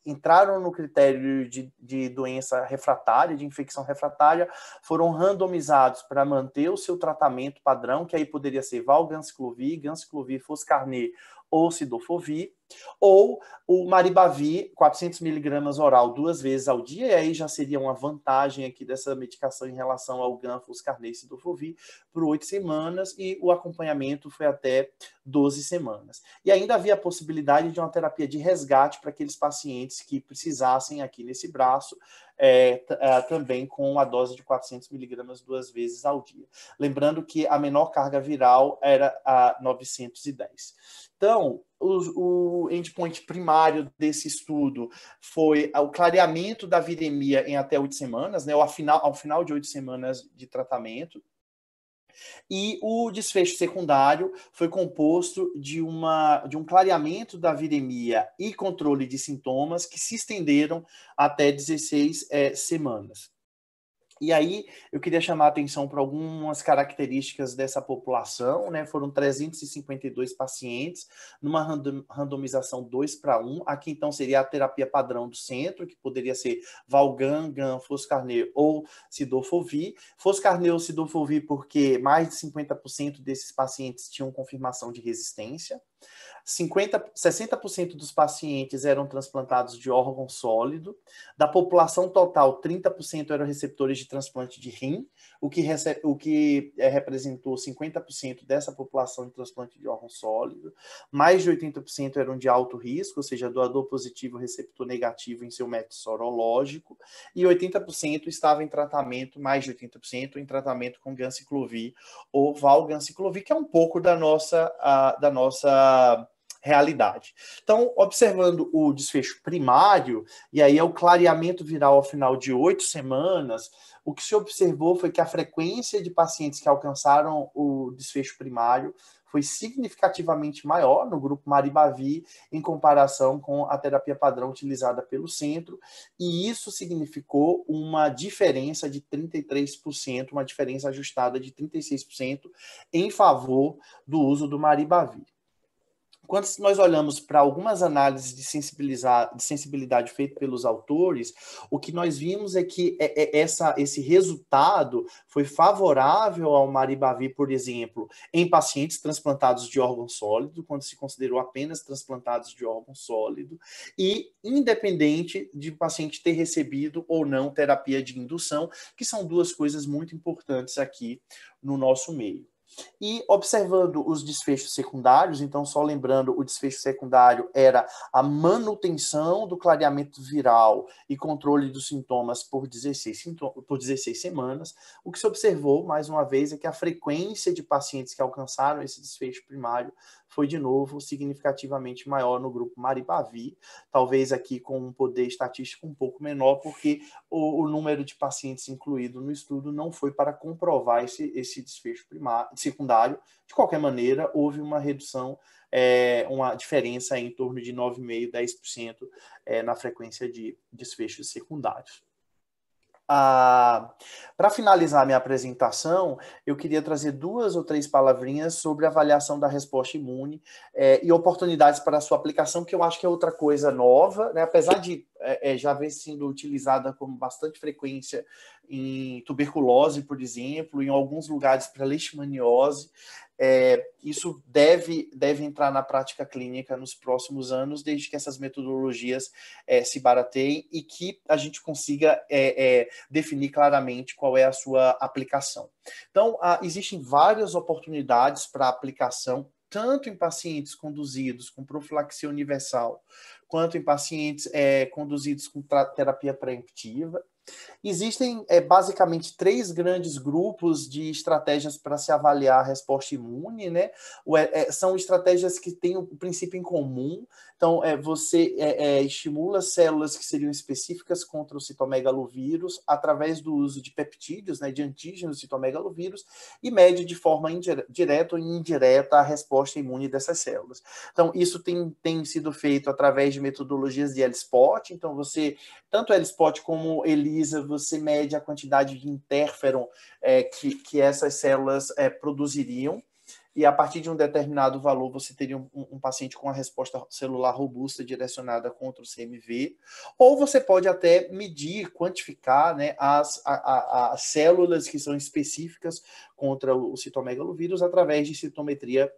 [SPEAKER 2] entraram no critério de doença refratária, de infecção refratária, foram randomizados para manter o seu tratamento padrão, que aí poderia ser valganciclovir, ganciclovir, foscarnet ou cidofovir, ou o Maribavir, 400 miligramas oral 2 vezes ao dia, e aí já seria uma vantagem aqui dessa medicação em relação ao GAN, foscarnet e cidofovir, por 8 semanas, e o acompanhamento foi até 12 semanas. E ainda havia a possibilidade de uma terapia de resgate para aqueles pacientes que precisassem aqui nesse braço, também com a dose de 400 miligramas 2 vezes ao dia. Lembrando que a menor carga viral era a 910. Então, o endpoint primário desse estudo foi o clareamento da viremia em até 8 semanas, né, ao final de 8 semanas de tratamento. E o desfecho secundário foi composto de um clareamento da viremia e controle de sintomas que se estenderam até 16 semanas. E aí, eu queria chamar a atenção para algumas características dessa população, né? Foram 352 pacientes, numa randomização 2:1. Aqui, então, seria a terapia padrão do centro, que poderia ser Valgan, GAN, foscarnet ou cidofovir. Foscarnet ou cidofovir porque mais de 50% desses pacientes tinham confirmação de resistência. 60% dos pacientes eram transplantados de órgão sólido. Da população total, 30% eram receptores de transplante de rim, o que representou 50% dessa população de transplante de órgão sólido. Mais de 80% eram de alto risco, ou seja, doador positivo, receptor negativo em seu método sorológico. E 80% estava em tratamento, mais de 80%, em tratamento com ganciclovir ou valganciclovir, que é um pouco da nossa realidade. Então, observando o desfecho primário, e aí é o clareamento viral ao final de 8 semanas, o que se observou foi que a frequência de pacientes que alcançaram o desfecho primário foi significativamente maior no grupo Maribavir em comparação com a terapia padrão utilizada pelo centro, e isso significou uma diferença de 33%, uma diferença ajustada de 36% em favor do uso do Maribavir. Quando nós olhamos para algumas análises de sensibilidade feitas pelos autores, o que nós vimos é que esse resultado foi favorável ao Maribavir, por exemplo, em pacientes transplantados de órgão sólido, quando se considerou apenas transplantados de órgão sólido, e independente de o paciente ter recebido ou não terapia de indução, que são duas coisas muito importantes aqui no nosso meio. E observando os desfechos secundários, então só lembrando, o desfecho secundário era a manutenção do clareamento viral e controle dos sintomas por 16 semanas. O que se observou, mais uma vez, é que a frequência de pacientes que alcançaram esse desfecho primário foi, de novo, significativamente maior no grupo Maribavir, talvez aqui com um poder estatístico um pouco menor, porque o número de pacientes incluído no estudo não foi para comprovar esse desfecho secundário. De qualquer maneira, houve uma redução, uma diferença em torno de 9,5%, 10% na frequência de desfechos secundários. Para finalizar minha apresentação, eu queria trazer 2 ou 3 palavrinhas sobre avaliação da resposta imune e oportunidades para a sua aplicação, que eu acho que é outra coisa nova, né? Apesar de já ver sendo utilizada com bastante frequência em tuberculose, por exemplo, em alguns lugares para leishmaniose. Isso deve entrar na prática clínica nos próximos anos, desde que essas metodologias se barateiem e que a gente consiga definir claramente qual é a sua aplicação. Então, existem várias oportunidades para aplicação, tanto em pacientes conduzidos com profilaxia universal, quanto em pacientes conduzidos com terapia preemptiva. Existem basicamente 3 grandes grupos de estratégias para se avaliar a resposta imune, né? São estratégias que têm um princípio em comum. Então, você estimula células que seriam específicas contra o citomegalovírus através do uso de peptídeos, né, de antígenos do citomegalovírus, e mede de forma direta ou indireta a resposta imune dessas células. Então, isso tem sido feito através de metodologias de ELISpot. Então, tanto ELISpot como ELISA, você mede a quantidade de interferon que essas células produziriam, e a partir de um determinado valor você teria um paciente com a resposta celular robusta direcionada contra o CMV, ou você pode até medir, quantificar, né, as células que são específicas contra o citomegalovírus através de citometria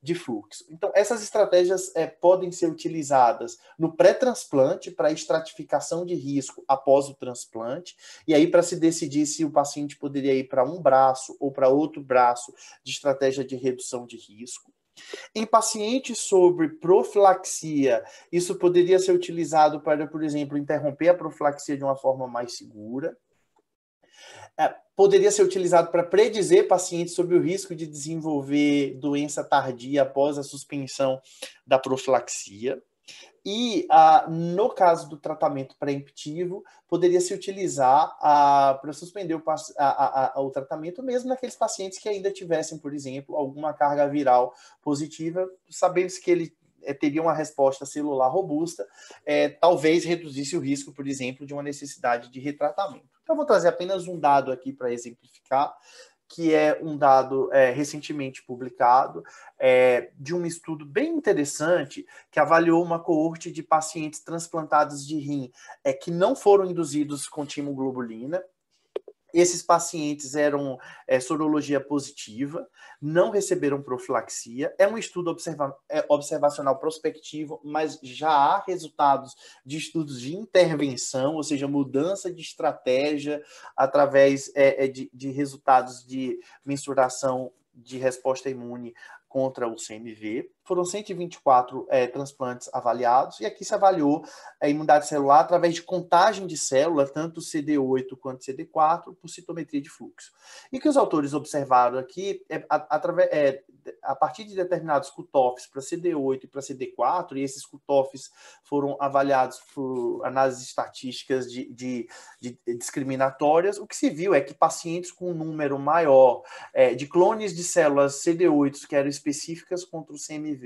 [SPEAKER 2] de fluxo. Então, essas estratégias podem ser utilizadas no pré-transplante para estratificação de risco após o transplante, e aí para se decidir se o paciente poderia ir para um braço ou para outro braço de estratégia de redução de risco. Em pacientes sobre profilaxia, isso poderia ser utilizado para, por exemplo, interromper a profilaxia de uma forma mais segura. Poderia ser utilizado para predizer pacientes sobre o risco de desenvolver doença tardia após a suspensão da profilaxia. E, no caso do tratamento preemptivo, poderia se utilizar para suspender o tratamento, mesmo naqueles pacientes que ainda tivessem, por exemplo, alguma carga viral positiva, sabendo-se que ele teria uma resposta celular robusta, talvez reduzisse o risco, por exemplo, de uma necessidade de retratamento. Então, eu vou trazer apenas um dado aqui para exemplificar, que é um dado recentemente publicado, de um estudo bem interessante que avaliou uma coorte de pacientes transplantados de rim que não foram induzidos com timoglobulina. Esses pacientes eram sorologia positiva, não receberam profilaxia. É um estudo observacional prospectivo, mas já há resultados de estudos de intervenção, ou seja, mudança de estratégia através de resultados de mensuração de resposta imune contra o CMV. Foram 124 transplantes avaliados, e aqui se avaliou a imunidade celular através de contagem de célula, tanto CD8 quanto CD4, por citometria de fluxo. E o que os autores observaram aqui a partir de determinados cutoffs para CD8 e para CD4, e esses cutoffs foram avaliados por análises estatísticas de discriminatórias, o que se viu é que pacientes com um número maior de clones de células CD8 que eram específicas contra o CMV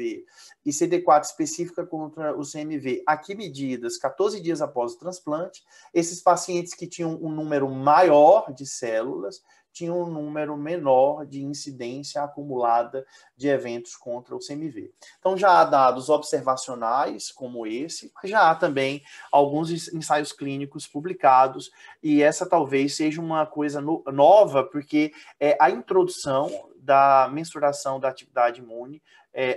[SPEAKER 2] e CD4 específica contra o CMV, aqui medidas 14 dias após o transplante, esses pacientes que tinham um número maior de células tinham um número menor de incidência acumulada de eventos contra o CMV. Então, já há dados observacionais como esse, mas já há também alguns ensaios clínicos publicados, e essa talvez seja uma coisa nova, porque é a introdução da mensuração da atividade imune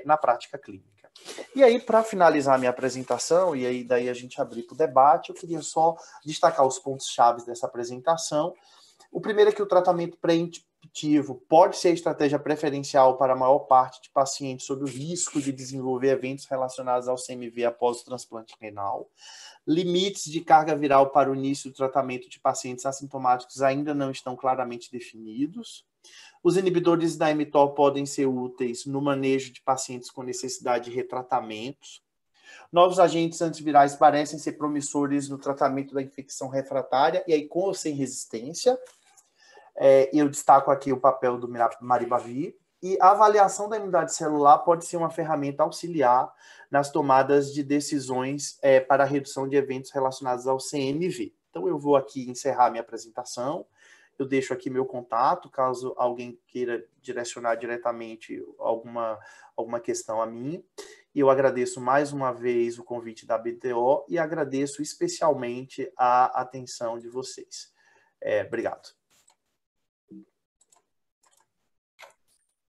[SPEAKER 2] na prática clínica. E aí, para finalizar a minha apresentação, e aí daí a gente abrir para o debate, eu queria só destacar os pontos-chave dessa apresentação. O primeiro é que o tratamento preemptivo pode ser a estratégia preferencial para a maior parte de pacientes sob o risco de desenvolver eventos relacionados ao CMV após o transplante renal. Limites de carga viral para o início do tratamento de pacientes assintomáticos ainda não estão claramente definidos. Os inibidores da mTOR podem ser úteis no manejo de pacientes com necessidade de retratamentos. Novos agentes antivirais parecem ser promissores no tratamento da infecção refratária, e aí com ou sem resistência. Eu destaco aqui o papel do Maribavir. E a avaliação da imunidade celular pode ser uma ferramenta auxiliar nas tomadas de decisões para a redução de eventos relacionados ao CMV. Então, eu vou aqui encerrar minha apresentação. Eu deixo aqui meu contato, caso alguém queira direcionar diretamente alguma questão a mim. E eu agradeço mais uma vez o convite da BTO e agradeço especialmente a atenção de vocês. Obrigado.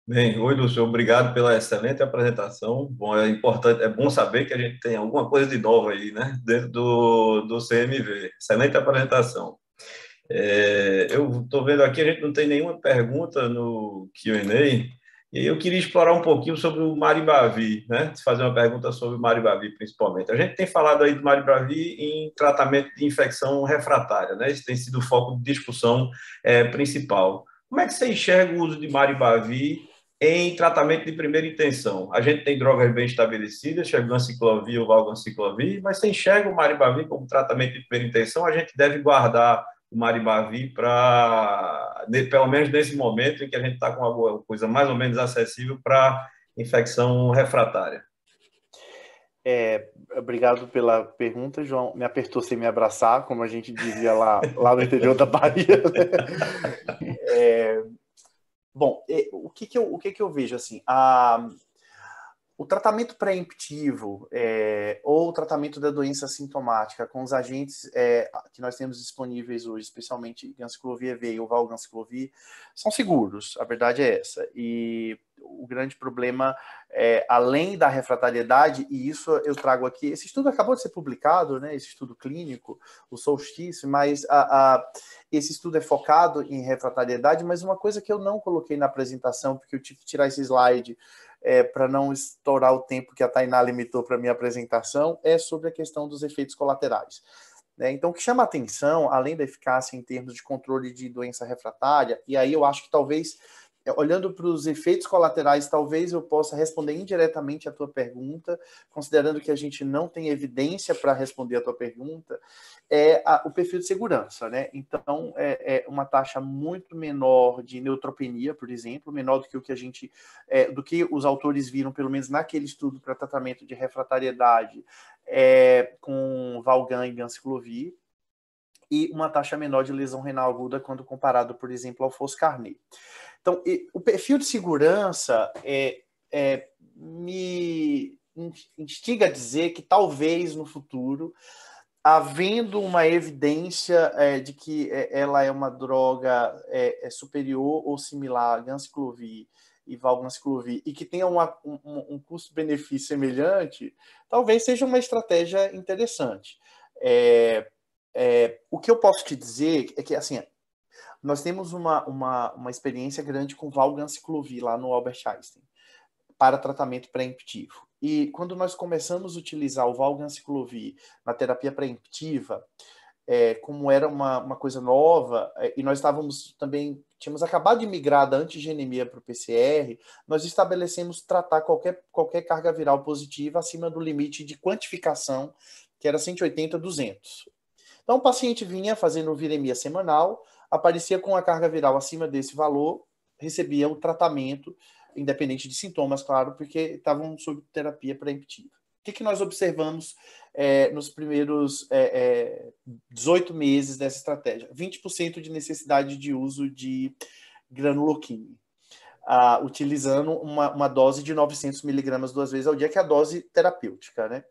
[SPEAKER 3] Bem, oi, Lúcio, obrigado pela excelente apresentação. Bom, é bom saber que a gente tem alguma coisa de novo aí, né, dentro do CMV. Excelente apresentação. Eu estou vendo aqui, a gente não tem nenhuma pergunta no Q&A, E aí eu queria explorar um pouquinho sobre o Maribavi, né? Fazer uma pergunta sobre o Maribavi, principalmente. A gente tem falado aí do Maribavi em tratamento de infecção refratária, né? Esse tem sido o foco de discussão principal. Como é que você enxerga o uso de Maribavi em tratamento de primeira intenção? A gente tem drogas bem estabelecidas, Ganciclovir ou Valganciclovir, mas você enxerga o Maribavi como tratamento de primeira intenção? A gente deve guardar o Maribavi para, pelo menos nesse momento em que a gente está com uma coisa mais ou menos acessível para infecção refratária.
[SPEAKER 2] Obrigado pela pergunta, João. Me apertou sem me abraçar, como a gente dizia lá no interior da Bahia. Bom, o que eu vejo assim? O tratamento pré-emptivo ou o tratamento da doença sintomática com os agentes que nós temos disponíveis hoje, especialmente Ganciclovir EV e o Valganciclovir, são seguros, a verdade é essa. E o grande problema, além da refratariedade, e isso eu trago aqui, esse estudo acabou de ser publicado, né, esse estudo clínico, o Solstice, mas esse estudo é focado em refratariedade, mas uma coisa que eu não coloquei na apresentação, porque eu tive que tirar esse slide para não estourar o tempo que a Tainá limitou para a minha apresentação, é sobre a questão dos efeitos colaterais. Então, o que chama a atenção, além da eficácia em termos de controle de doença refratária, e aí eu acho que talvez, olhando para os efeitos colaterais, talvez eu possa responder indiretamente a tua pergunta, considerando que a gente não tem evidência para responder a tua pergunta, o perfil de segurança, né? Então, uma taxa muito menor de neutropenia, por exemplo, menor do que o que do que os autores viram, pelo menos naquele estudo para tratamento de refratariedade com Valgan e Ganciclovir, e uma taxa menor de lesão renal aguda quando comparado, por exemplo, ao Foscarnet. Então, o perfil de segurança me instiga a dizer que talvez no futuro, havendo uma evidência de que ela é uma droga superior ou similar a Ganciclovir e Valganciclovir, e que tenha um custo-benefício semelhante, talvez seja uma estratégia interessante. O que eu posso te dizer é que, assim, nós temos uma experiência grande com Valganciclovir lá no Albert Einstein, para tratamento pré-emptivo. E quando nós começamos a utilizar o Valganciclovir na terapia pré-emptiva, como era uma coisa nova, e nós tínhamos acabado de migrar da antigenemia para o PCR, nós estabelecemos tratar qualquer carga viral positiva acima do limite de quantificação, que era 180, 200. Então, o paciente vinha fazendo viremia semanal, aparecia com a carga viral acima desse valor, recebia o tratamento, independente de sintomas, claro, porque estavam sob terapia pré-emptiva. O que nós observamos nos primeiros 18 meses dessa estratégia? 20% de necessidade de uso de granuloquine, utilizando uma dose de 900 miligramas 2 vezes ao dia, que é a dose terapêutica, né?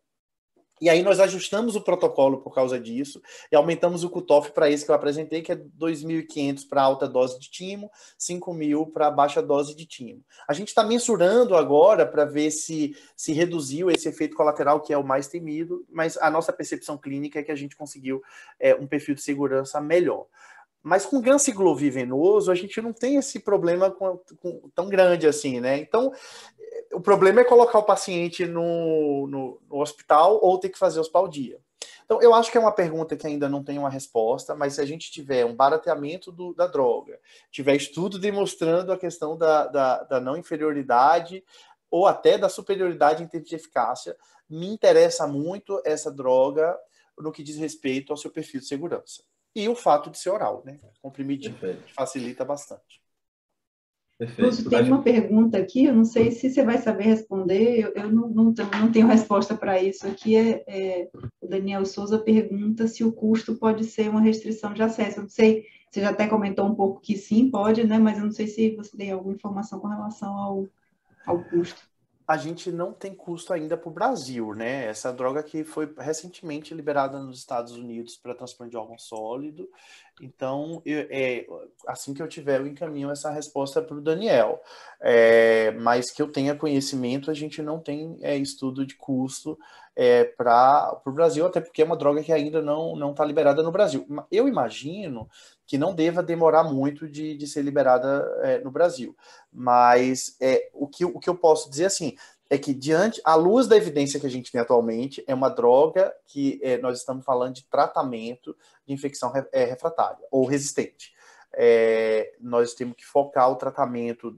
[SPEAKER 2] E aí nós ajustamos o protocolo por causa disso e aumentamos o cutoff para esse que eu apresentei, que é 2.500 para alta dose de timo, 5.000 para baixa dose de timo. A gente está mensurando agora para ver se reduziu esse efeito colateral, que é o mais temido, mas a nossa percepção clínica é que a gente conseguiu um perfil de segurança melhor. Mas com Ganciclovir venoso, a gente não tem esse problema tão grande assim, né? Então, o problema é colocar o paciente no hospital ou ter que fazer hospedaldia. Então, eu acho que é uma pergunta que ainda não tem uma resposta, mas se a gente tiver um barateamento da droga, tiver estudo demonstrando a questão da não inferioridade ou até da superioridade em termos de eficácia, me interessa muito essa droga no que diz respeito ao seu perfil de segurança. E o fato de ser oral, né? Comprimidinho, facilita bastante.
[SPEAKER 1] Lúcio, tem uma pergunta aqui, eu não sei se você vai saber responder, eu não tenho resposta para isso aqui. O Daniel Souza pergunta se o custo pode ser uma restrição de acesso. Eu não sei, você já até comentou um pouco que sim, pode, né? Mas eu não sei se você tem alguma informação com relação ao custo.
[SPEAKER 2] A gente não tem custo ainda para o Brasil, né? Essa droga que foi recentemente liberada nos Estados Unidos para transplante de órgão sólido. Então, assim que eu tiver, eu encaminho essa resposta para o Daniel. Mas que eu tenha conhecimento, a gente não tem estudo de custo para o Brasil, até porque é uma droga que ainda não está liberada no Brasil. Eu imagino que não deva demorar muito de ser liberada no Brasil. Mas o que eu posso dizer assim, é que à luz da evidência que a gente tem atualmente, é uma droga que nós estamos falando de tratamento de infecção refratária ou resistente. Nós temos que focar o tratamento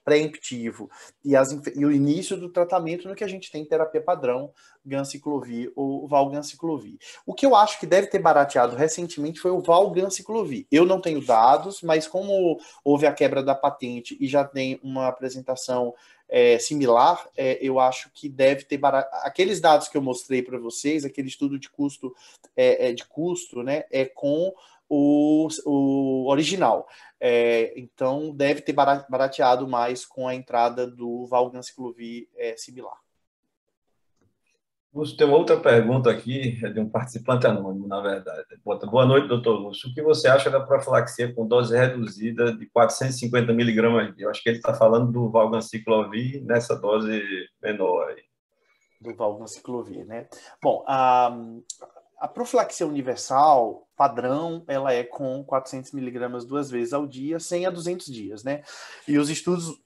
[SPEAKER 2] pré-emptivo e o início do tratamento no que a gente tem em terapia padrão, ganciclovir ou valganciclovir. O que eu acho que deve ter barateado recentemente foi o valganciclovir. Eu não tenho dados, mas como houve a quebra da patente e já tem uma apresentação similar, eu acho que deve ter barateado. Aqueles dados que eu mostrei para vocês, aquele estudo de custo, né, com o original. Então, deve ter barateado mais com a entrada do valganciclovir similar.
[SPEAKER 3] Lúcio, tem uma outra pergunta aqui, é de um participante anônimo, na verdade. Boa noite, doutor Lúcio. O que você acha da profilaxia com dose reduzida de 450 miligramas? Eu acho que ele está falando do valganciclovir nessa dose menor aí.
[SPEAKER 2] Do valganciclovir, né? Bom, a profilaxia universal padrão, ela é com 400 miligramas 2 vezes ao dia, 100 a 200 dias, né? E os estudos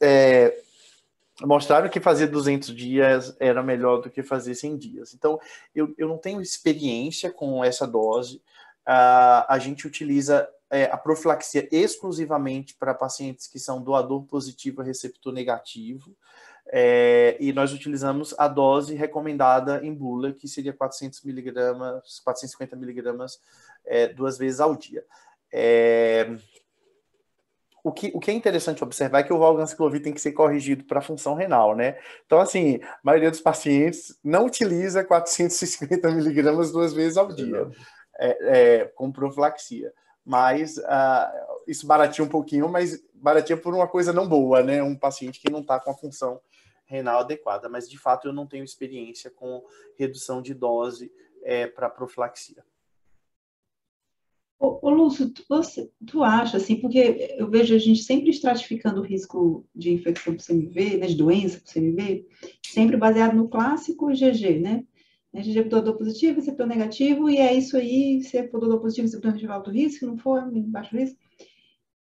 [SPEAKER 2] mostraram que fazer 200 dias era melhor do que fazer 100 dias. Então, eu não tenho experiência com essa dose. A gente utiliza a profilaxia exclusivamente para pacientes que são doador positivo a receptor negativo. E nós utilizamos a dose recomendada em bula, que seria 400 miligramas, 450 miligramas 2 vezes ao dia. O que é interessante observar é que o valganciclovir tem que ser corrigido para a função renal, né? Então, assim, a maioria dos pacientes não utiliza 450 miligramas 2 vezes ao dia com profilaxia. Mas isso baratia um pouquinho, mas baratia por uma coisa não boa, né? Um paciente que não está com a função renal adequada. Mas, de fato, eu não tenho experiência com redução de dose para profilaxia.
[SPEAKER 1] Ô Lúcio, tu acha, assim, porque eu vejo a gente sempre estratificando o risco de infecção por CMV, né, de doença por CMV, sempre baseado no clássico IgG, né? IgG por doador positivo, receptor negativo, e é isso aí, se for doador positivo, receptor negativo alto risco, se não for, baixo risco.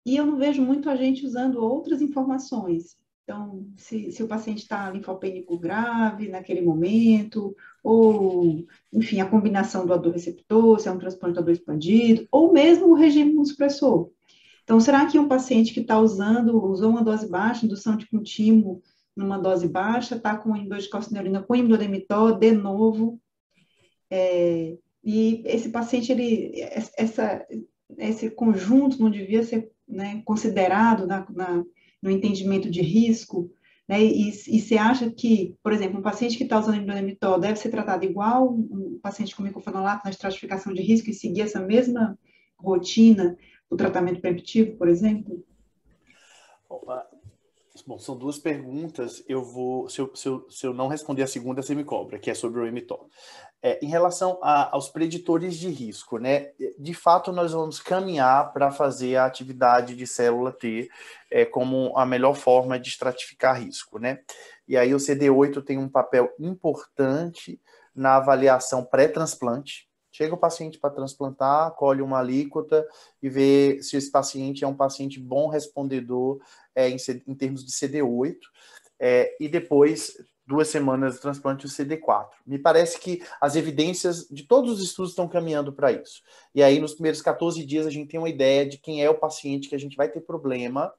[SPEAKER 1] E eu não vejo muito a gente usando outras informações. Então, se o paciente está linfopênico grave naquele momento, ou, enfim, a combinação do doador-receptor, se é um transplantador expandido, ou mesmo o regime imunossupressor. Então, será que um paciente que usou uma dose baixa, indução de contínuo numa dose baixa, está com inibidor de calcineurina com imidodemitor, de novo, e esse paciente, esse conjunto não devia ser, né, considerado no entendimento de risco, né? E você acha que, por exemplo, um paciente que está usando imidodemitor deve ser tratado igual um paciente com micofenolato na estratificação de risco e seguir essa mesma rotina do tratamento preventivo, por exemplo?
[SPEAKER 2] Bom, são duas perguntas. Se eu não responder a segunda, você me cobra, que é sobre o Emitor. Em relação aos preditores de risco, né? De fato, nós vamos caminhar para fazer a atividade de célula T como a melhor forma de estratificar risco, né? E aí o CD8 tem um papel importante na avaliação pré-transplante. Chega o paciente para transplantar, colhe uma alíquota e vê se esse paciente é um paciente bom respondedor em termos de CD8. E depois, 2 semanas de transplante, o CD4. Me parece que as evidências de todos os estudos estão caminhando para isso. E aí, nos primeiros 14 dias, a gente tem uma ideia de quem é o paciente que a gente vai ter problema,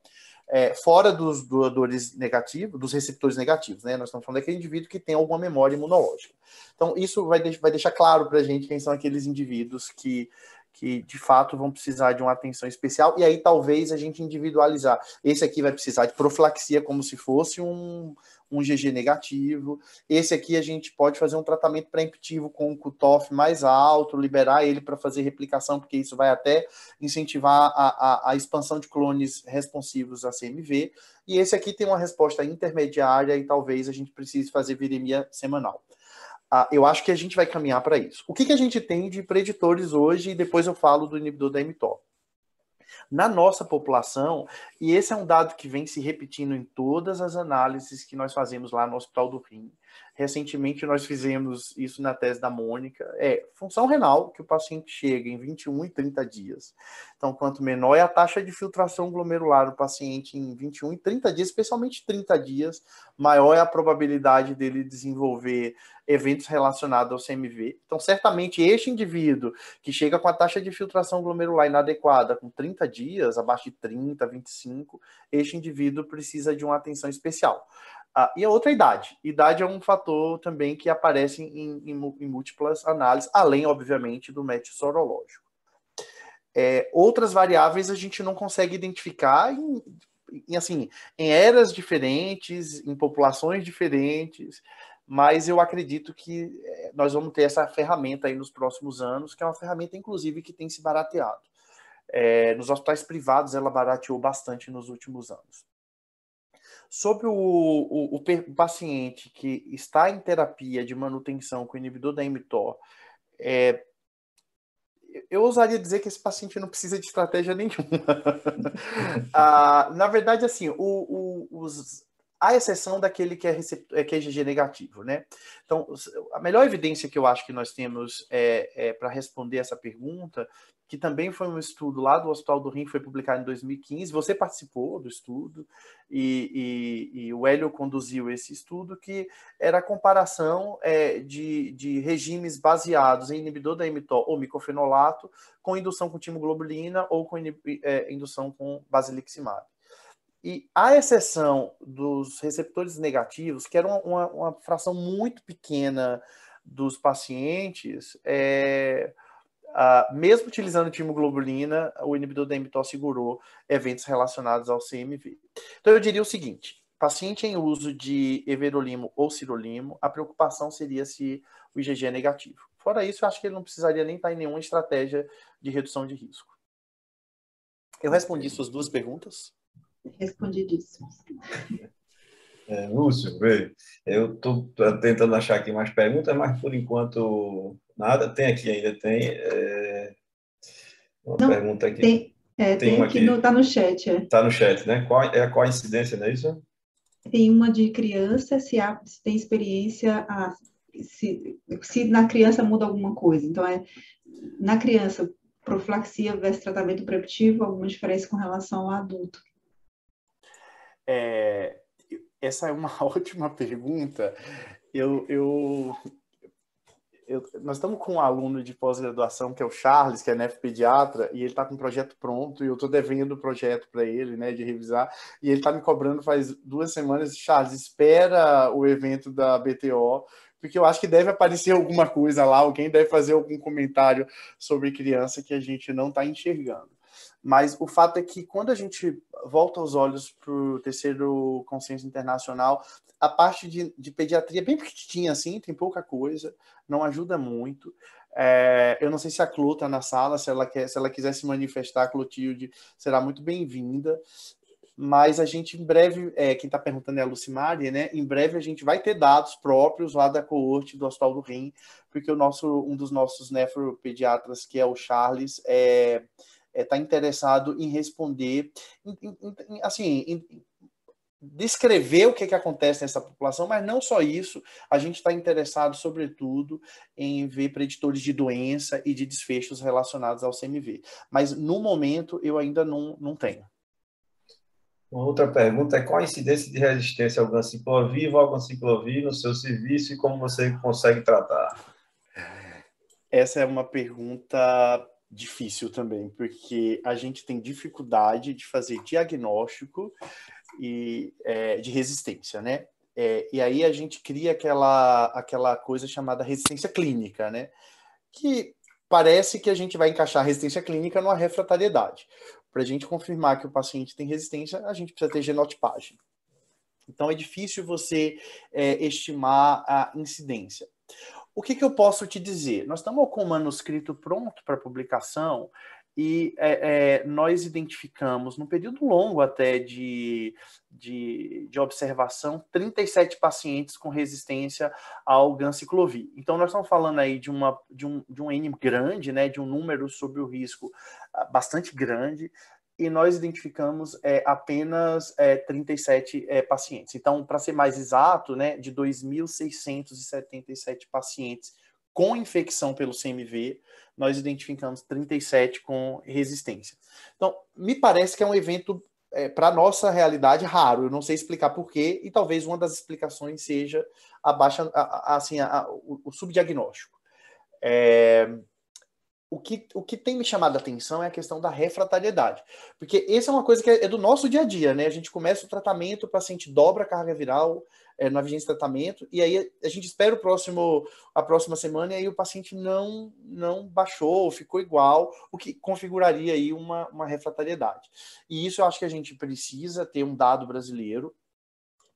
[SPEAKER 2] fora dos doadores negativos, dos receptores negativos, né? Nós estamos falando daquele indivíduo que tem alguma memória imunológica. Então, isso vai deixar claro para a gente quem são aqueles indivíduos que de fato vão precisar de uma atenção especial, e aí talvez a gente individualizar. Esse aqui vai precisar de profilaxia como se fosse um GG negativo. Esse aqui a gente pode fazer um tratamento pré-emptivo com um cutoff mais alto, liberar ele para fazer replicação, porque isso vai até incentivar a expansão de clones responsivos a CMV. E esse aqui tem uma resposta intermediária e talvez a gente precise fazer viremia semanal. Eu acho que a gente vai caminhar para isso. O que a gente tem de preditores hoje, e depois eu falo do inibidor da mTOR. Na nossa população, e esse é um dado que vem se repetindo em todas as análises que nós fazemos lá no Hospital do Rim, recentemente nós fizemos isso na tese da Mônica, função renal, que o paciente chega em 21 e 30 dias. Então, quanto menor é a taxa de filtração glomerular do paciente em 21 e 30 dias, especialmente 30 dias, maior é a probabilidade dele desenvolver eventos relacionados ao CMV. Então, certamente, este indivíduo que chega com a taxa de filtração glomerular inadequada com 30 dias, abaixo de 30, 25, este indivíduo precisa de uma atenção especial. E a outra idade. Idade é um fator também que aparece em múltiplas análises, além, obviamente, do match sorológico. Outras variáveis a gente não consegue identificar em eras diferentes, em populações diferentes, mas eu acredito que nós vamos ter essa ferramenta aí nos próximos anos, que é uma ferramenta, inclusive, que tem se barateado. Nos hospitais privados, ela barateou bastante nos últimos anos. Sobre o paciente que está em terapia de manutenção com inibidor da mTOR, eu ousaria dizer que esse paciente não precisa de estratégia nenhuma. Na verdade, assim, a exceção daquele que é IgG negativo, né? Então, a melhor evidência que eu acho que nós temos para responder essa pergunta, que também foi um estudo lá do Hospital do Rim, foi publicado em 2015, você participou do estudo, e o Hélio conduziu esse estudo, que era a comparação de regimes baseados em inibidor da mTOR ou micofenolato com indução com timoglobulina ou com indução com basiliximab. E a exceção dos receptores negativos, que era uma fração muito pequena dos pacientes, mesmo utilizando timoglobulina, o inibidor da mTOR segurou eventos relacionados ao CMV. Então eu diria o seguinte: paciente em uso de everolimo ou sirolimo, a preocupação seria se o IgG é negativo. Fora isso, eu acho que ele não precisaria nem estar em nenhuma estratégia de redução de risco. Eu respondi suas duas perguntas?
[SPEAKER 1] Respondidíssimo.
[SPEAKER 3] Lúcio, veio. Eu estou tentando achar aqui mais perguntas, mas por enquanto nada. Tem aqui ainda, tem uma pergunta aqui.
[SPEAKER 1] Tem
[SPEAKER 3] uma
[SPEAKER 1] aqui, está no chat.
[SPEAKER 3] Está no chat, né? Qual a incidência, não é isso?
[SPEAKER 1] Tem uma de criança, se tem experiência, se na criança muda alguma coisa. Então, na criança, profilaxia versus tratamento preventivo, alguma diferença com relação ao adulto?
[SPEAKER 2] Essa é uma ótima pergunta. Nós estamos com um aluno de pós-graduação, que é o Charles, que é nefropediatra, e ele está com um projeto pronto, e eu estou devendo o projeto para ele, né, de revisar, e ele está me cobrando faz 2 semanas: Charles, espera o evento da BTO, porque eu acho que deve aparecer alguma coisa lá, alguém deve fazer algum comentário sobre criança que a gente não está enxergando. Mas o fato é que, quando a gente volta os olhos para o terceiro consenso internacional, a parte de pediatria é bem pequenininha, assim, tem pouca coisa, não ajuda muito. Eu não sei se a Clô está na sala, se ela quiser se manifestar, a Clotilde será muito bem-vinda. Mas a gente, em breve, quem está perguntando é a Lucimari, né? Em breve a gente vai ter dados próprios lá da coorte do Hospital do Rim, porque um dos nossos nefropediatras, que é o Charles, está interessado em responder, descrever o que acontece nessa população, mas não só isso, a gente está interessado, sobretudo, em ver preditores de doença e de desfechos relacionados ao CMV. Mas, no momento, eu ainda não tenho.
[SPEAKER 3] Uma outra pergunta é: qual a incidência de resistência ao ganciclovir ou ao ganciclovir no seu serviço e como você consegue tratar?
[SPEAKER 2] Essa é uma pergunta difícil também, porque a gente tem dificuldade de fazer diagnóstico de resistência, né? E aí a gente cria aquela coisa chamada resistência clínica, né? Que parece que a gente vai encaixar a resistência clínica numa refratariedade. Para a gente confirmar que o paciente tem resistência, a gente precisa ter genotipagem. Então é difícil você estimar a incidência. O que eu posso te dizer? Nós estamos com o manuscrito pronto para publicação e nós identificamos, num período longo até de observação, 37 pacientes com resistência ao ganciclovir. Então, nós estamos falando aí de um N grande, né, de um número sobre o risco bastante grande, e nós identificamos apenas 37 pacientes. Então, para ser mais exato, né, de 2.677 pacientes com infecção pelo CMV, nós identificamos 37 com resistência. Então, me parece que é um evento, para a nossa realidade, raro. Eu não sei explicar por quê, e talvez uma das explicações seja o subdiagnóstico. O que tem me chamado a atenção é a questão da refratariedade. Porque essa é uma coisa que é do nosso dia a dia, né? A gente começa o tratamento, o paciente dobra a carga viral na vigência de tratamento, e aí a gente espera a próxima semana, e aí o paciente não baixou, ficou igual, o que configuraria aí uma refratariedade. E isso eu acho que a gente precisa ter um dado brasileiro.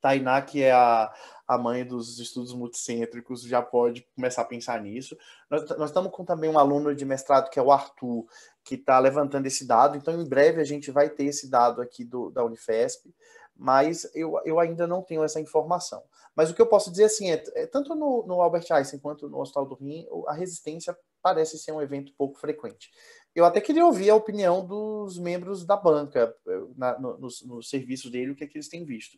[SPEAKER 2] Tainá, que é a mãe dos estudos multicêntricos, já pode começar a pensar nisso. Nós estamos com também um aluno de mestrado, que é o Arthur, que está levantando esse dado. Então, em breve, a gente vai ter esse dado aqui da Unifesp, mas eu ainda não tenho essa informação. Mas o que eu posso dizer assim tanto no Albert Einstein quanto no Hospital do Rim, a resistência parece ser um evento pouco frequente. Eu até queria ouvir a opinião dos membros da banca, no serviço dele, o que é que eles têm visto.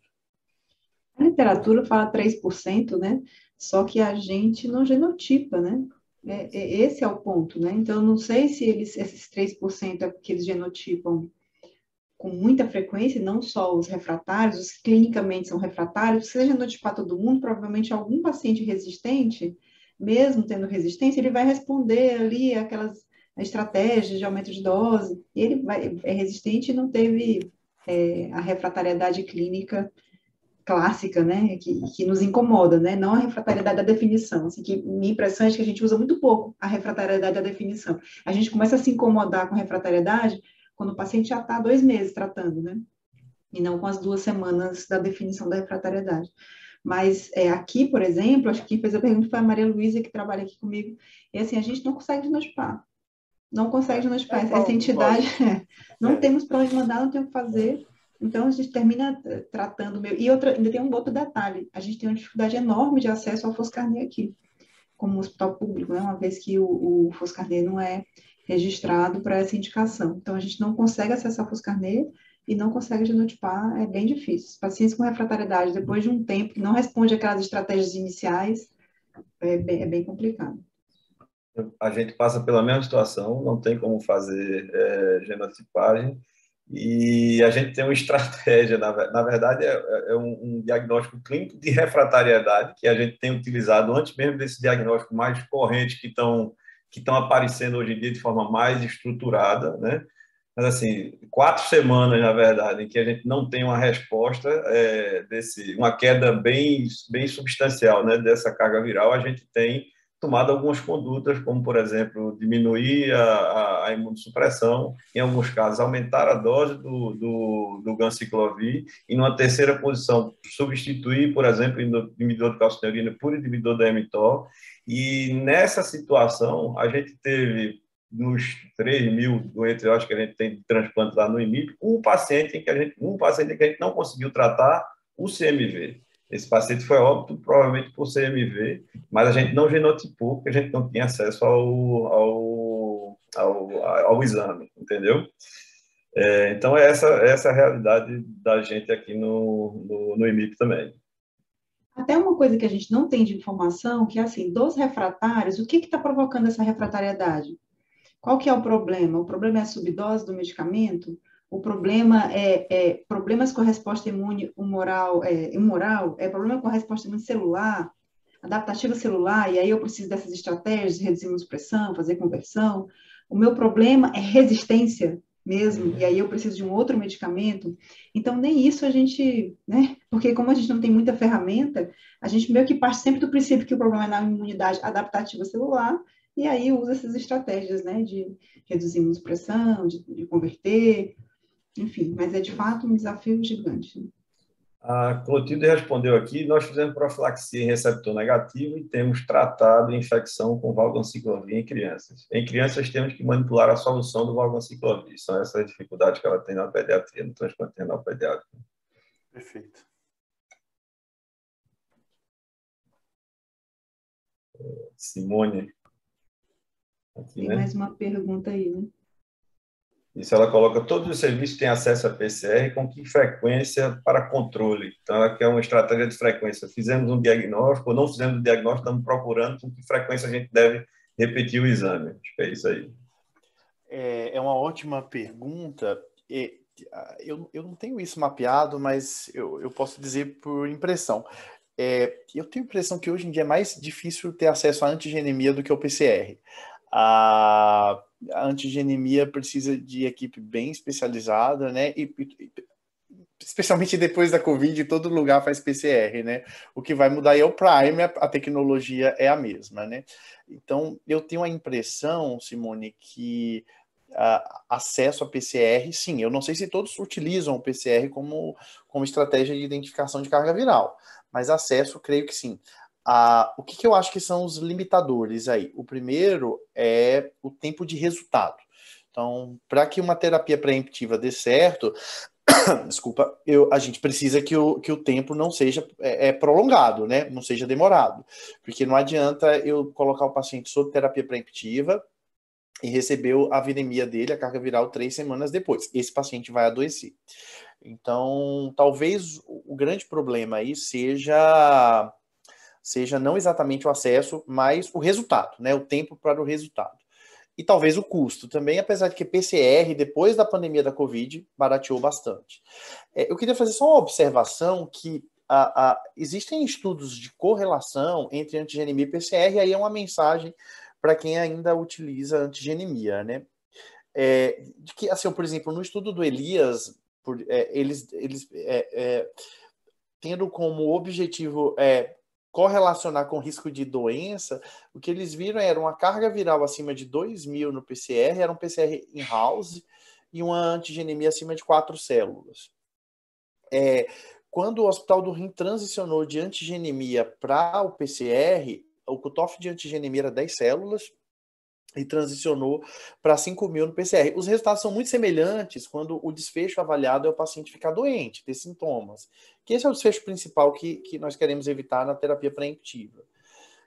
[SPEAKER 1] A literatura fala 3%, né? Só que a gente não genotipa, né? Esse é o ponto, né? Então, eu não sei se esses 3% é porque eles genotipam com muita frequência, não só os refratários, os que clinicamente são refratários. Se você genotipar todo mundo, provavelmente algum paciente resistente, mesmo tendo resistência, ele vai responder ali aquelas estratégias de aumento de dose, e ele é resistente e não teve a refratariedade clínica clássica, né, que nos incomoda, né, não a refratariedade da definição, assim, que minha impressão é que a gente usa muito pouco a refratariedade da definição. A gente começa a se incomodar com a refratariedade quando o paciente já está 2 meses tratando, né, e não com as 2 semanas da definição da refratariedade. Mas aqui, por exemplo, acho que quem fez a pergunta foi a Maria Luísa, que trabalha aqui comigo, e assim, a gente não consegue diagnosticar. Não consegue diagnosticar. Essa entidade, não temos para onde mandar, não tem o que fazer. Então, a gente termina tratando. E ainda tem um outro detalhe: a gente tem uma dificuldade enorme de acesso ao Foscarnet aqui, como hospital público, né? Uma vez que o Foscarnet não é registrado para essa indicação. Então, a gente não consegue acessar o Foscarnet e não consegue genotipar, é bem difícil. Os pacientes com refratariedade, depois de um tempo que não responde aquelas estratégias iniciais, é bem complicado.
[SPEAKER 3] A gente passa pela mesma situação, não tem como fazer genotipagem, e a gente tem uma estratégia, na verdade, é um diagnóstico clínico de refratariedade, que a gente tem utilizado antes mesmo desse diagnóstico mais corrente que estão aparecendo hoje em dia de forma mais estruturada, né? Mas, assim, 4 semanas, na verdade, em que a gente não tem uma resposta uma queda bem substancial, né, dessa carga viral, a gente tem tomado algumas condutas, como, por exemplo, diminuir a imunossupressão, em alguns casos, aumentar a dose do ganciclovir, e, numa terceira posição, substituir, por exemplo, inibidor de calcineuria por inibidor da mTOR. E, nessa situação, a gente teve, nos 3.000 doentes, eu acho que a gente tem de transplante lá no IMIP, um paciente em que a gente não conseguiu tratar o CMV. Esse paciente foi óbito, provavelmente por CMV, mas a gente não genotipou, porque a gente não tinha acesso ao exame, entendeu? Então, essa a realidade da gente aqui no IMIP também.
[SPEAKER 1] Até uma coisa que a gente não tem de informação, que é assim, dos refratários, o que está provocando essa refratariedade? Qual que é o problema? O problema é a subdose do medicamento? O problema é problemas com a resposta imune humoral, problema com a resposta imune celular, adaptativa celular, e aí eu preciso dessas estratégias, reduzir imunossupressão, fazer conversão. O meu problema é resistência mesmo, e aí eu preciso de um outro medicamento. Então, nem isso a gente, né? Porque como a gente não tem muita ferramenta, a gente meio que parte sempre do princípio que o problema é na imunidade adaptativa celular, e aí usa essas estratégias, né, de reduzir imunossupressão, de converter, enfim, mas é de fato um desafio gigante.
[SPEAKER 3] A Clotilde respondeu aqui: nós fizemos profilaxia em receptor negativo e temos tratado infecção com valganciclovir em crianças. Em crianças, temos que manipular a solução do valganciclovir. São essas dificuldades que ela tem na pediatria, no transplante renal pediátrico.
[SPEAKER 2] Perfeito.
[SPEAKER 3] Simone. Aqui,
[SPEAKER 1] Tem
[SPEAKER 3] né?
[SPEAKER 1] mais uma pergunta aí, né?
[SPEAKER 3] Isso, ela coloca todos os serviços têm acesso a PCR, com que frequência para controle. Então, ela quer uma estratégia de frequência. Fizemos um diagnóstico ou não fizemos o diagnóstico, estamos procurando com que frequência a gente deve repetir o exame. Acho que é isso aí.
[SPEAKER 2] É uma ótima pergunta. Eu não tenho isso mapeado, mas eu posso dizer por impressão. Eu tenho a impressão que hoje em dia é mais difícil ter acesso à antigenemia do que ao PCR. A antigenemia precisa de equipe bem especializada, né? Especialmente depois da Covid, todo lugar faz PCR, né? O que vai mudar é o Prime, a tecnologia é a mesma, né? Então, eu tenho a impressão, Simone, que acesso a PCR, sim, eu não sei se todos utilizam o PCR como estratégia de identificação de carga viral, mas acesso, creio que sim. O que eu acho que são os limitadores aí? O primeiro é o tempo de resultado. Então, para que uma terapia preemptiva dê certo, desculpa, a gente precisa que o tempo não seja prolongado, né? Não seja demorado. Porque não adianta eu colocar o paciente sob terapia preemptiva e receber a viremia dele, a carga viral, 3 semanas depois. Esse paciente vai adoecer. Então, talvez o grande problema aí seja não exatamente o acesso, mas o resultado, né? O tempo para o resultado. E talvez o custo também, apesar de que PCR, depois da pandemia da Covid, barateou bastante. Eu queria fazer só uma observação que existem estudos de correlação entre antigenemia e PCR, e aí é uma mensagem para quem ainda utiliza antigenemia, né? De que, assim, por exemplo, no estudo do Elias, eles tendo como objetivo correlacionar com risco de doença, o que eles viram era uma carga viral acima de 2.000 no PCR, era um PCR in-house, e uma antigenemia acima de 4 células. Quando o Hospital do Rim transicionou de antigenemia para o PCR, o cutoff de antigenemia era 10 células, e transicionou para 5.000 no PCR. Os resultados são muito semelhantes quando o desfecho avaliado é o paciente ficar doente, ter sintomas. Que esse é o desfecho principal que nós queremos evitar na terapia preemptiva.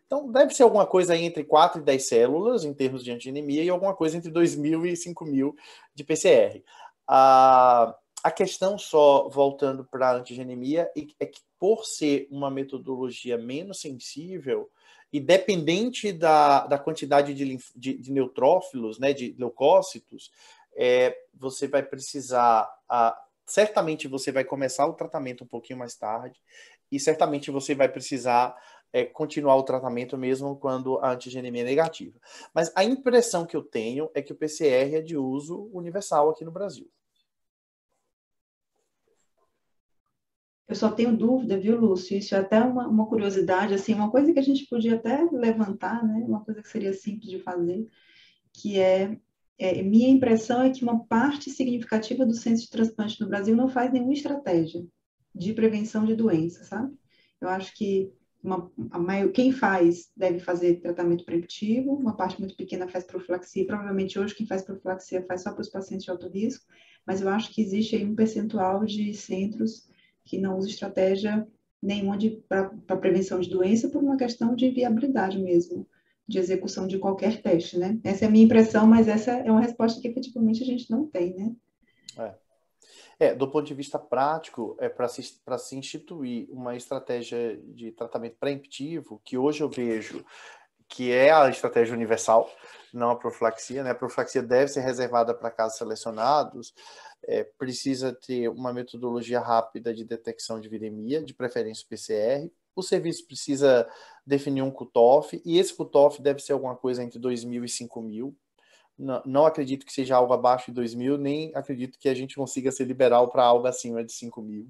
[SPEAKER 2] Então, deve ser alguma coisa aí entre 4 e 10 células, em termos de antigenemia, e alguma coisa entre 2.000 e 5.000 de PCR. A questão, só voltando para a antigenemia, é que por ser uma metodologia menos sensível, e dependente da quantidade de neutrófilos, né, de leucócitos, você vai precisar... certamente você vai começar o tratamento um pouquinho mais tarde, e certamente você vai precisar continuar o tratamento mesmo quando a antigenemia é negativa. Mas a impressão que eu tenho é que o PCR é de uso universal aqui no Brasil.
[SPEAKER 1] Eu só tenho dúvida, viu, Lúcio? Isso é até uma curiosidade, assim, uma coisa que a gente podia até levantar, né? Uma coisa que seria simples de fazer, que minha impressão é que uma parte significativa do centro de transplante no Brasil não faz nenhuma estratégia de prevenção de doença, sabe? Eu acho que quem faz deve fazer tratamento preventivo, uma parte muito pequena faz profilaxia, provavelmente hoje quem faz profilaxia faz só para os pacientes de alto risco, mas eu acho que existe aí um percentual de centros que não usa estratégia nenhuma para prevenção de doença por uma questão de viabilidade mesmo, de execução de qualquer teste, né? Essa é a minha impressão, mas essa é uma resposta que efetivamente a gente não tem, né?
[SPEAKER 2] Do ponto de vista prático, para se instituir uma estratégia de tratamento preemptivo, que hoje eu vejo que é a estratégia universal, não a profilaxia, né? A profilaxia deve ser reservada para casos selecionados, precisa ter uma metodologia rápida de detecção de viremia, de preferência PCR. O serviço precisa definir um cutoff, e esse cutoff deve ser alguma coisa entre 2.000 e 5.000. Não acredito que seja algo abaixo de 2.000, nem acredito que a gente consiga ser liberal para algo acima de 5.000.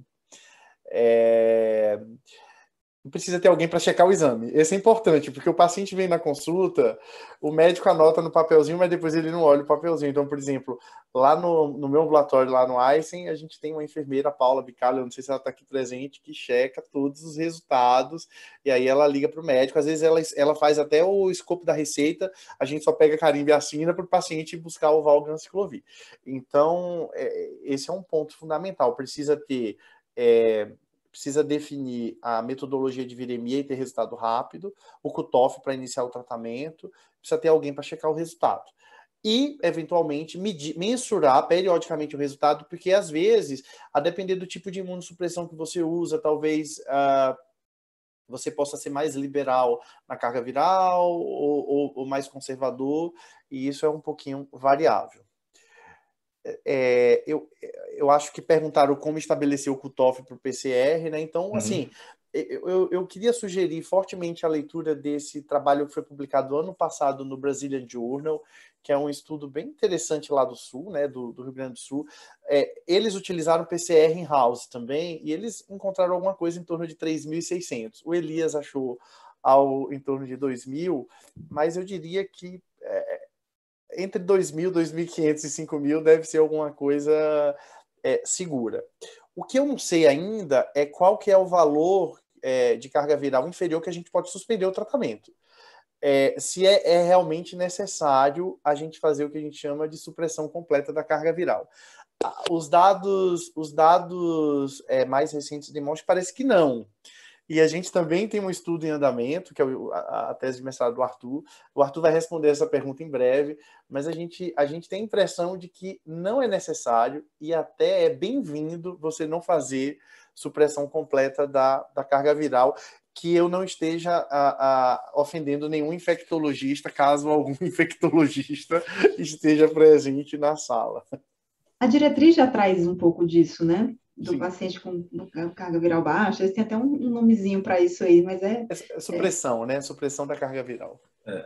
[SPEAKER 2] Precisa ter alguém para checar o exame. Esse é importante, porque o paciente vem na consulta, o médico anota no papelzinho, mas depois ele não olha o papelzinho. Então, por exemplo, lá no meu ambulatório, lá no Aysen, a gente tem uma enfermeira, a Paula Bicalho, eu não sei se ela está aqui presente, que checa todos os resultados, e aí ela liga para o médico. Às vezes ela faz até o escopo da receita, a gente só pega carimbo e assina para o paciente buscar o Valganciclovir. Então, esse é um ponto fundamental. Precisa definir a metodologia de viremia e ter resultado rápido, o cutoff para iniciar o tratamento, precisa ter alguém para checar o resultado. e, eventualmente, mensurar periodicamente o resultado, porque, às vezes, a depender do tipo de imunossupressão que você usa, talvez você possa ser mais liberal na carga viral ou mais conservador, e isso é um pouquinho variável. Eu acho que perguntaram como estabelecer o cutoff para o PCR, né? Então, assim, eu queria sugerir fortemente a leitura desse trabalho que foi publicado ano passado no Brazilian Journal, que é um estudo bem interessante lá do Sul, né, do Rio Grande do Sul. Eles utilizaram PCR em house também, e eles encontraram alguma coisa em torno de 3.600. O Elias achou em torno de 2.000, mas eu diria que entre 2.000, 2.500 e 5.000 deve ser alguma coisa segura. O que eu não sei ainda é qual que é o valor de carga viral inferior que a gente pode suspender o tratamento. Se é realmente necessário a gente fazer o que a gente chama de supressão completa da carga viral. Os dados mais recentes demonstram que parece que não. E a gente também tem um estudo em andamento, que é a tese de mestrado do Arthur. O Arthur vai responder essa pergunta em breve, mas a gente tem a impressão de que não é necessário e até é bem-vindo você não fazer supressão completa da carga viral, que eu não esteja ofendendo nenhum infectologista, caso algum infectologista esteja presente na sala.
[SPEAKER 1] A diretriz já traz um pouco disso, né? Do
[SPEAKER 2] Sim.
[SPEAKER 1] paciente com carga viral baixa, eles têm até um nomezinho para isso aí, mas é
[SPEAKER 2] supressão, né? Supressão da carga viral.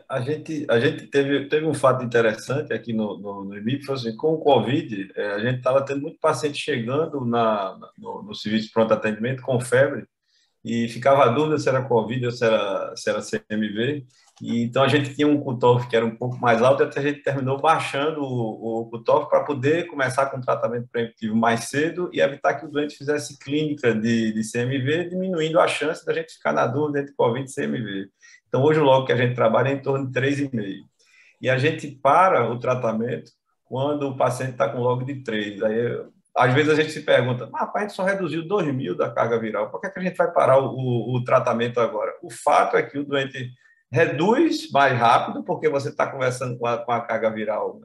[SPEAKER 3] A gente teve um fato interessante aqui no IMIP, foi assim, com o Covid, a gente estava tendo muito paciente chegando no serviço de pronto atendimento com febre, e ficava a dúvida se era Covid ou se era CMV, e então a gente tinha um cutoff que era um pouco mais alto, e até a gente terminou baixando o cutoff para poder começar com o tratamento preventivo mais cedo e evitar que o doente fizesse clínica de CMV, diminuindo a chance da gente ficar na dúvida entre Covid e CMV. Então, hoje, logo que a gente trabalha, é em torno de 3,5. E a gente para o tratamento quando o paciente está com log de 3. Aí, às vezes, a gente se pergunta, mas a gente só reduziu 2.000 da carga viral, por que a gente vai parar o tratamento agora? O fato é que o doente reduz mais rápido, porque você está conversando com a carga viral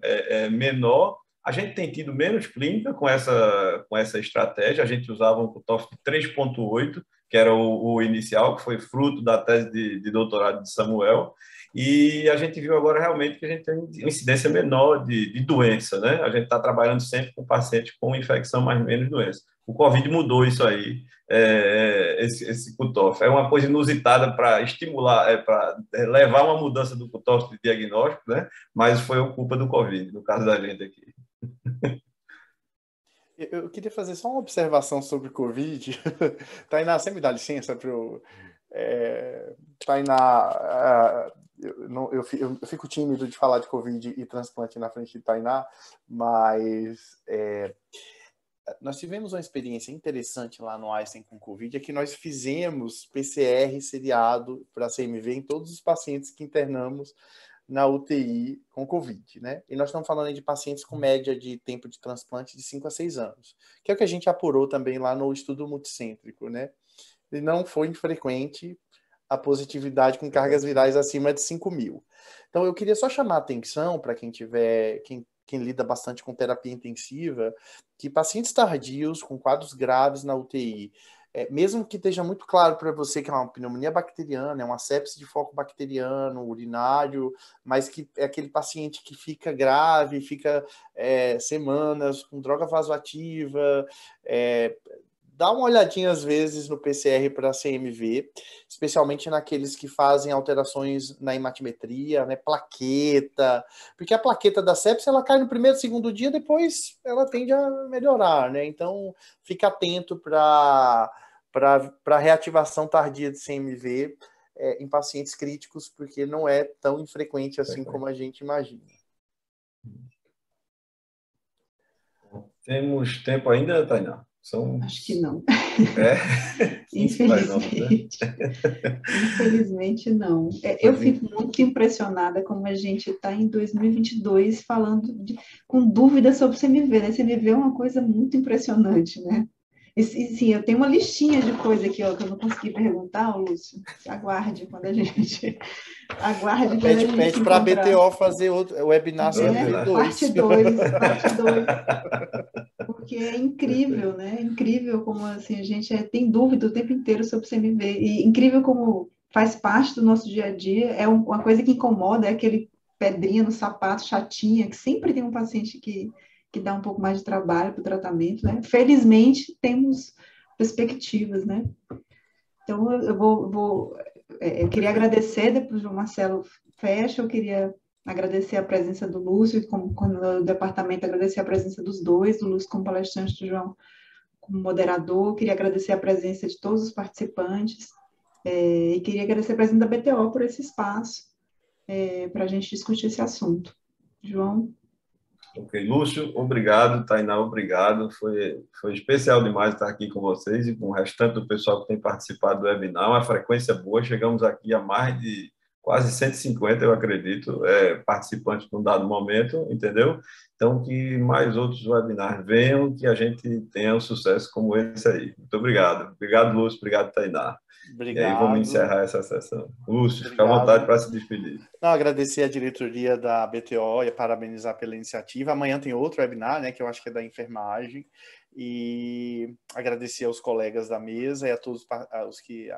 [SPEAKER 3] menor. A gente tem tido menos clínica com essa estratégia, a gente usava um cutoff de 3,8, que era o inicial, que foi fruto da tese de doutorado de Samuel, e a gente viu agora realmente que a gente tem uma incidência menor de doença, né? A gente está trabalhando sempre com pacientes com infecção, mas menos doença. O Covid mudou isso aí, esse cutoff. É uma coisa inusitada para estimular, para levar uma mudança do cutoff de diagnóstico, né? Mas foi culpa do Covid, no caso da gente aqui.
[SPEAKER 2] Eu queria fazer só uma observação sobre o Covid. Tainá, você me dá licença para eu... Tainá, eu fico tímido de falar de Covid e transplante na frente de Tainá, mas nós tivemos uma experiência interessante lá no Einstein com Covid, é que nós fizemos PCR seriado para CMV em todos os pacientes que internamos na UTI com Covid, né? E nós estamos falando aí de pacientes com média de tempo de transplante de 5 a 6 anos, que é o que a gente apurou também lá no estudo multicêntrico, né? E não foi infrequente a positividade com cargas virais acima de 5.000. Então, eu queria só chamar a atenção para quem lida bastante com terapia intensiva, que pacientes tardios com quadros graves na UTI, mesmo que esteja muito claro para você que é uma pneumonia bacteriana, é uma sepse de foco bacteriano, urinário, mas que é aquele paciente que fica grave, fica semanas com droga vasoativa, dá uma olhadinha às vezes no PCR para CMV, especialmente naqueles que fazem alterações na hematimetria, né, plaqueta, porque a plaqueta da sepse ela cai no primeiro, segundo dia, depois ela tende a melhorar, né? Então fica atento para reativação tardia de CMV em pacientes críticos, porque não é tão infrequente assim como a gente imagina.
[SPEAKER 3] Temos tempo ainda, Tainá?
[SPEAKER 1] Acho que não.
[SPEAKER 3] Infelizmente.
[SPEAKER 1] Infelizmente, não. Eu fico muito impressionada como a gente está em 2022 falando com dúvidas sobre CMV, né? CMV é uma coisa muito impressionante, né? Sim, eu tenho uma listinha de coisa aqui, ó, que eu não consegui perguntar, ô, Lúcio. Aguarde quando a gente. Aguarde quando a gente se
[SPEAKER 2] Pede para a
[SPEAKER 1] encontrar.
[SPEAKER 2] BTO fazer outro webinar sobre V2.
[SPEAKER 1] Parte 2, porque é incrível, né? É incrível como assim, a gente tem dúvida o tempo inteiro sobre o CMV, e incrível como faz parte do nosso dia a dia, é uma coisa que incomoda, é aquele pedrinha no sapato, chatinha, que sempre tem um paciente que dá um pouco mais de trabalho para o tratamento, né? Felizmente, temos perspectivas, né? Então, eu queria agradecer, depois o Marcelo fecha, eu queria agradecer a presença do Lúcio, como coordenador do departamento, agradecer a presença dos dois, do Lúcio como palestrante, do João como moderador, queria agradecer a presença de todos os participantes, e queria agradecer a presença da BTO por esse espaço, para a gente discutir esse assunto. João?
[SPEAKER 3] Ok, Lúcio, obrigado. Tainá, obrigado. Foi especial demais estar aqui com vocês e com o restante do pessoal que tem participado do webinar. Uma frequência boa, chegamos aqui a mais de quase 150, eu acredito, participantes num dado momento, entendeu? Então, que mais outros webinars venham, que a gente tenha um sucesso como esse aí. Muito obrigado. Obrigado, Lúcio. Obrigado, Tainá. E aí vamos
[SPEAKER 2] Obrigado.
[SPEAKER 3] encerrar essa sessão. Lúcio, fica à
[SPEAKER 2] Obrigado.
[SPEAKER 3] vontade para se despedir.
[SPEAKER 2] Não, agradecer a diretoria da BTO e parabenizar pela iniciativa. Amanhã tem outro webinar, né, que eu acho que é da enfermagem. E agradecer aos colegas da mesa e a todos os que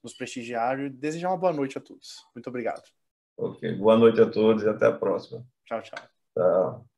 [SPEAKER 2] nos prestigiaram. E desejar uma boa noite a todos. Muito obrigado.
[SPEAKER 3] Ok, boa noite a todos e até a próxima.
[SPEAKER 2] Tchau, tchau.
[SPEAKER 3] Tchau.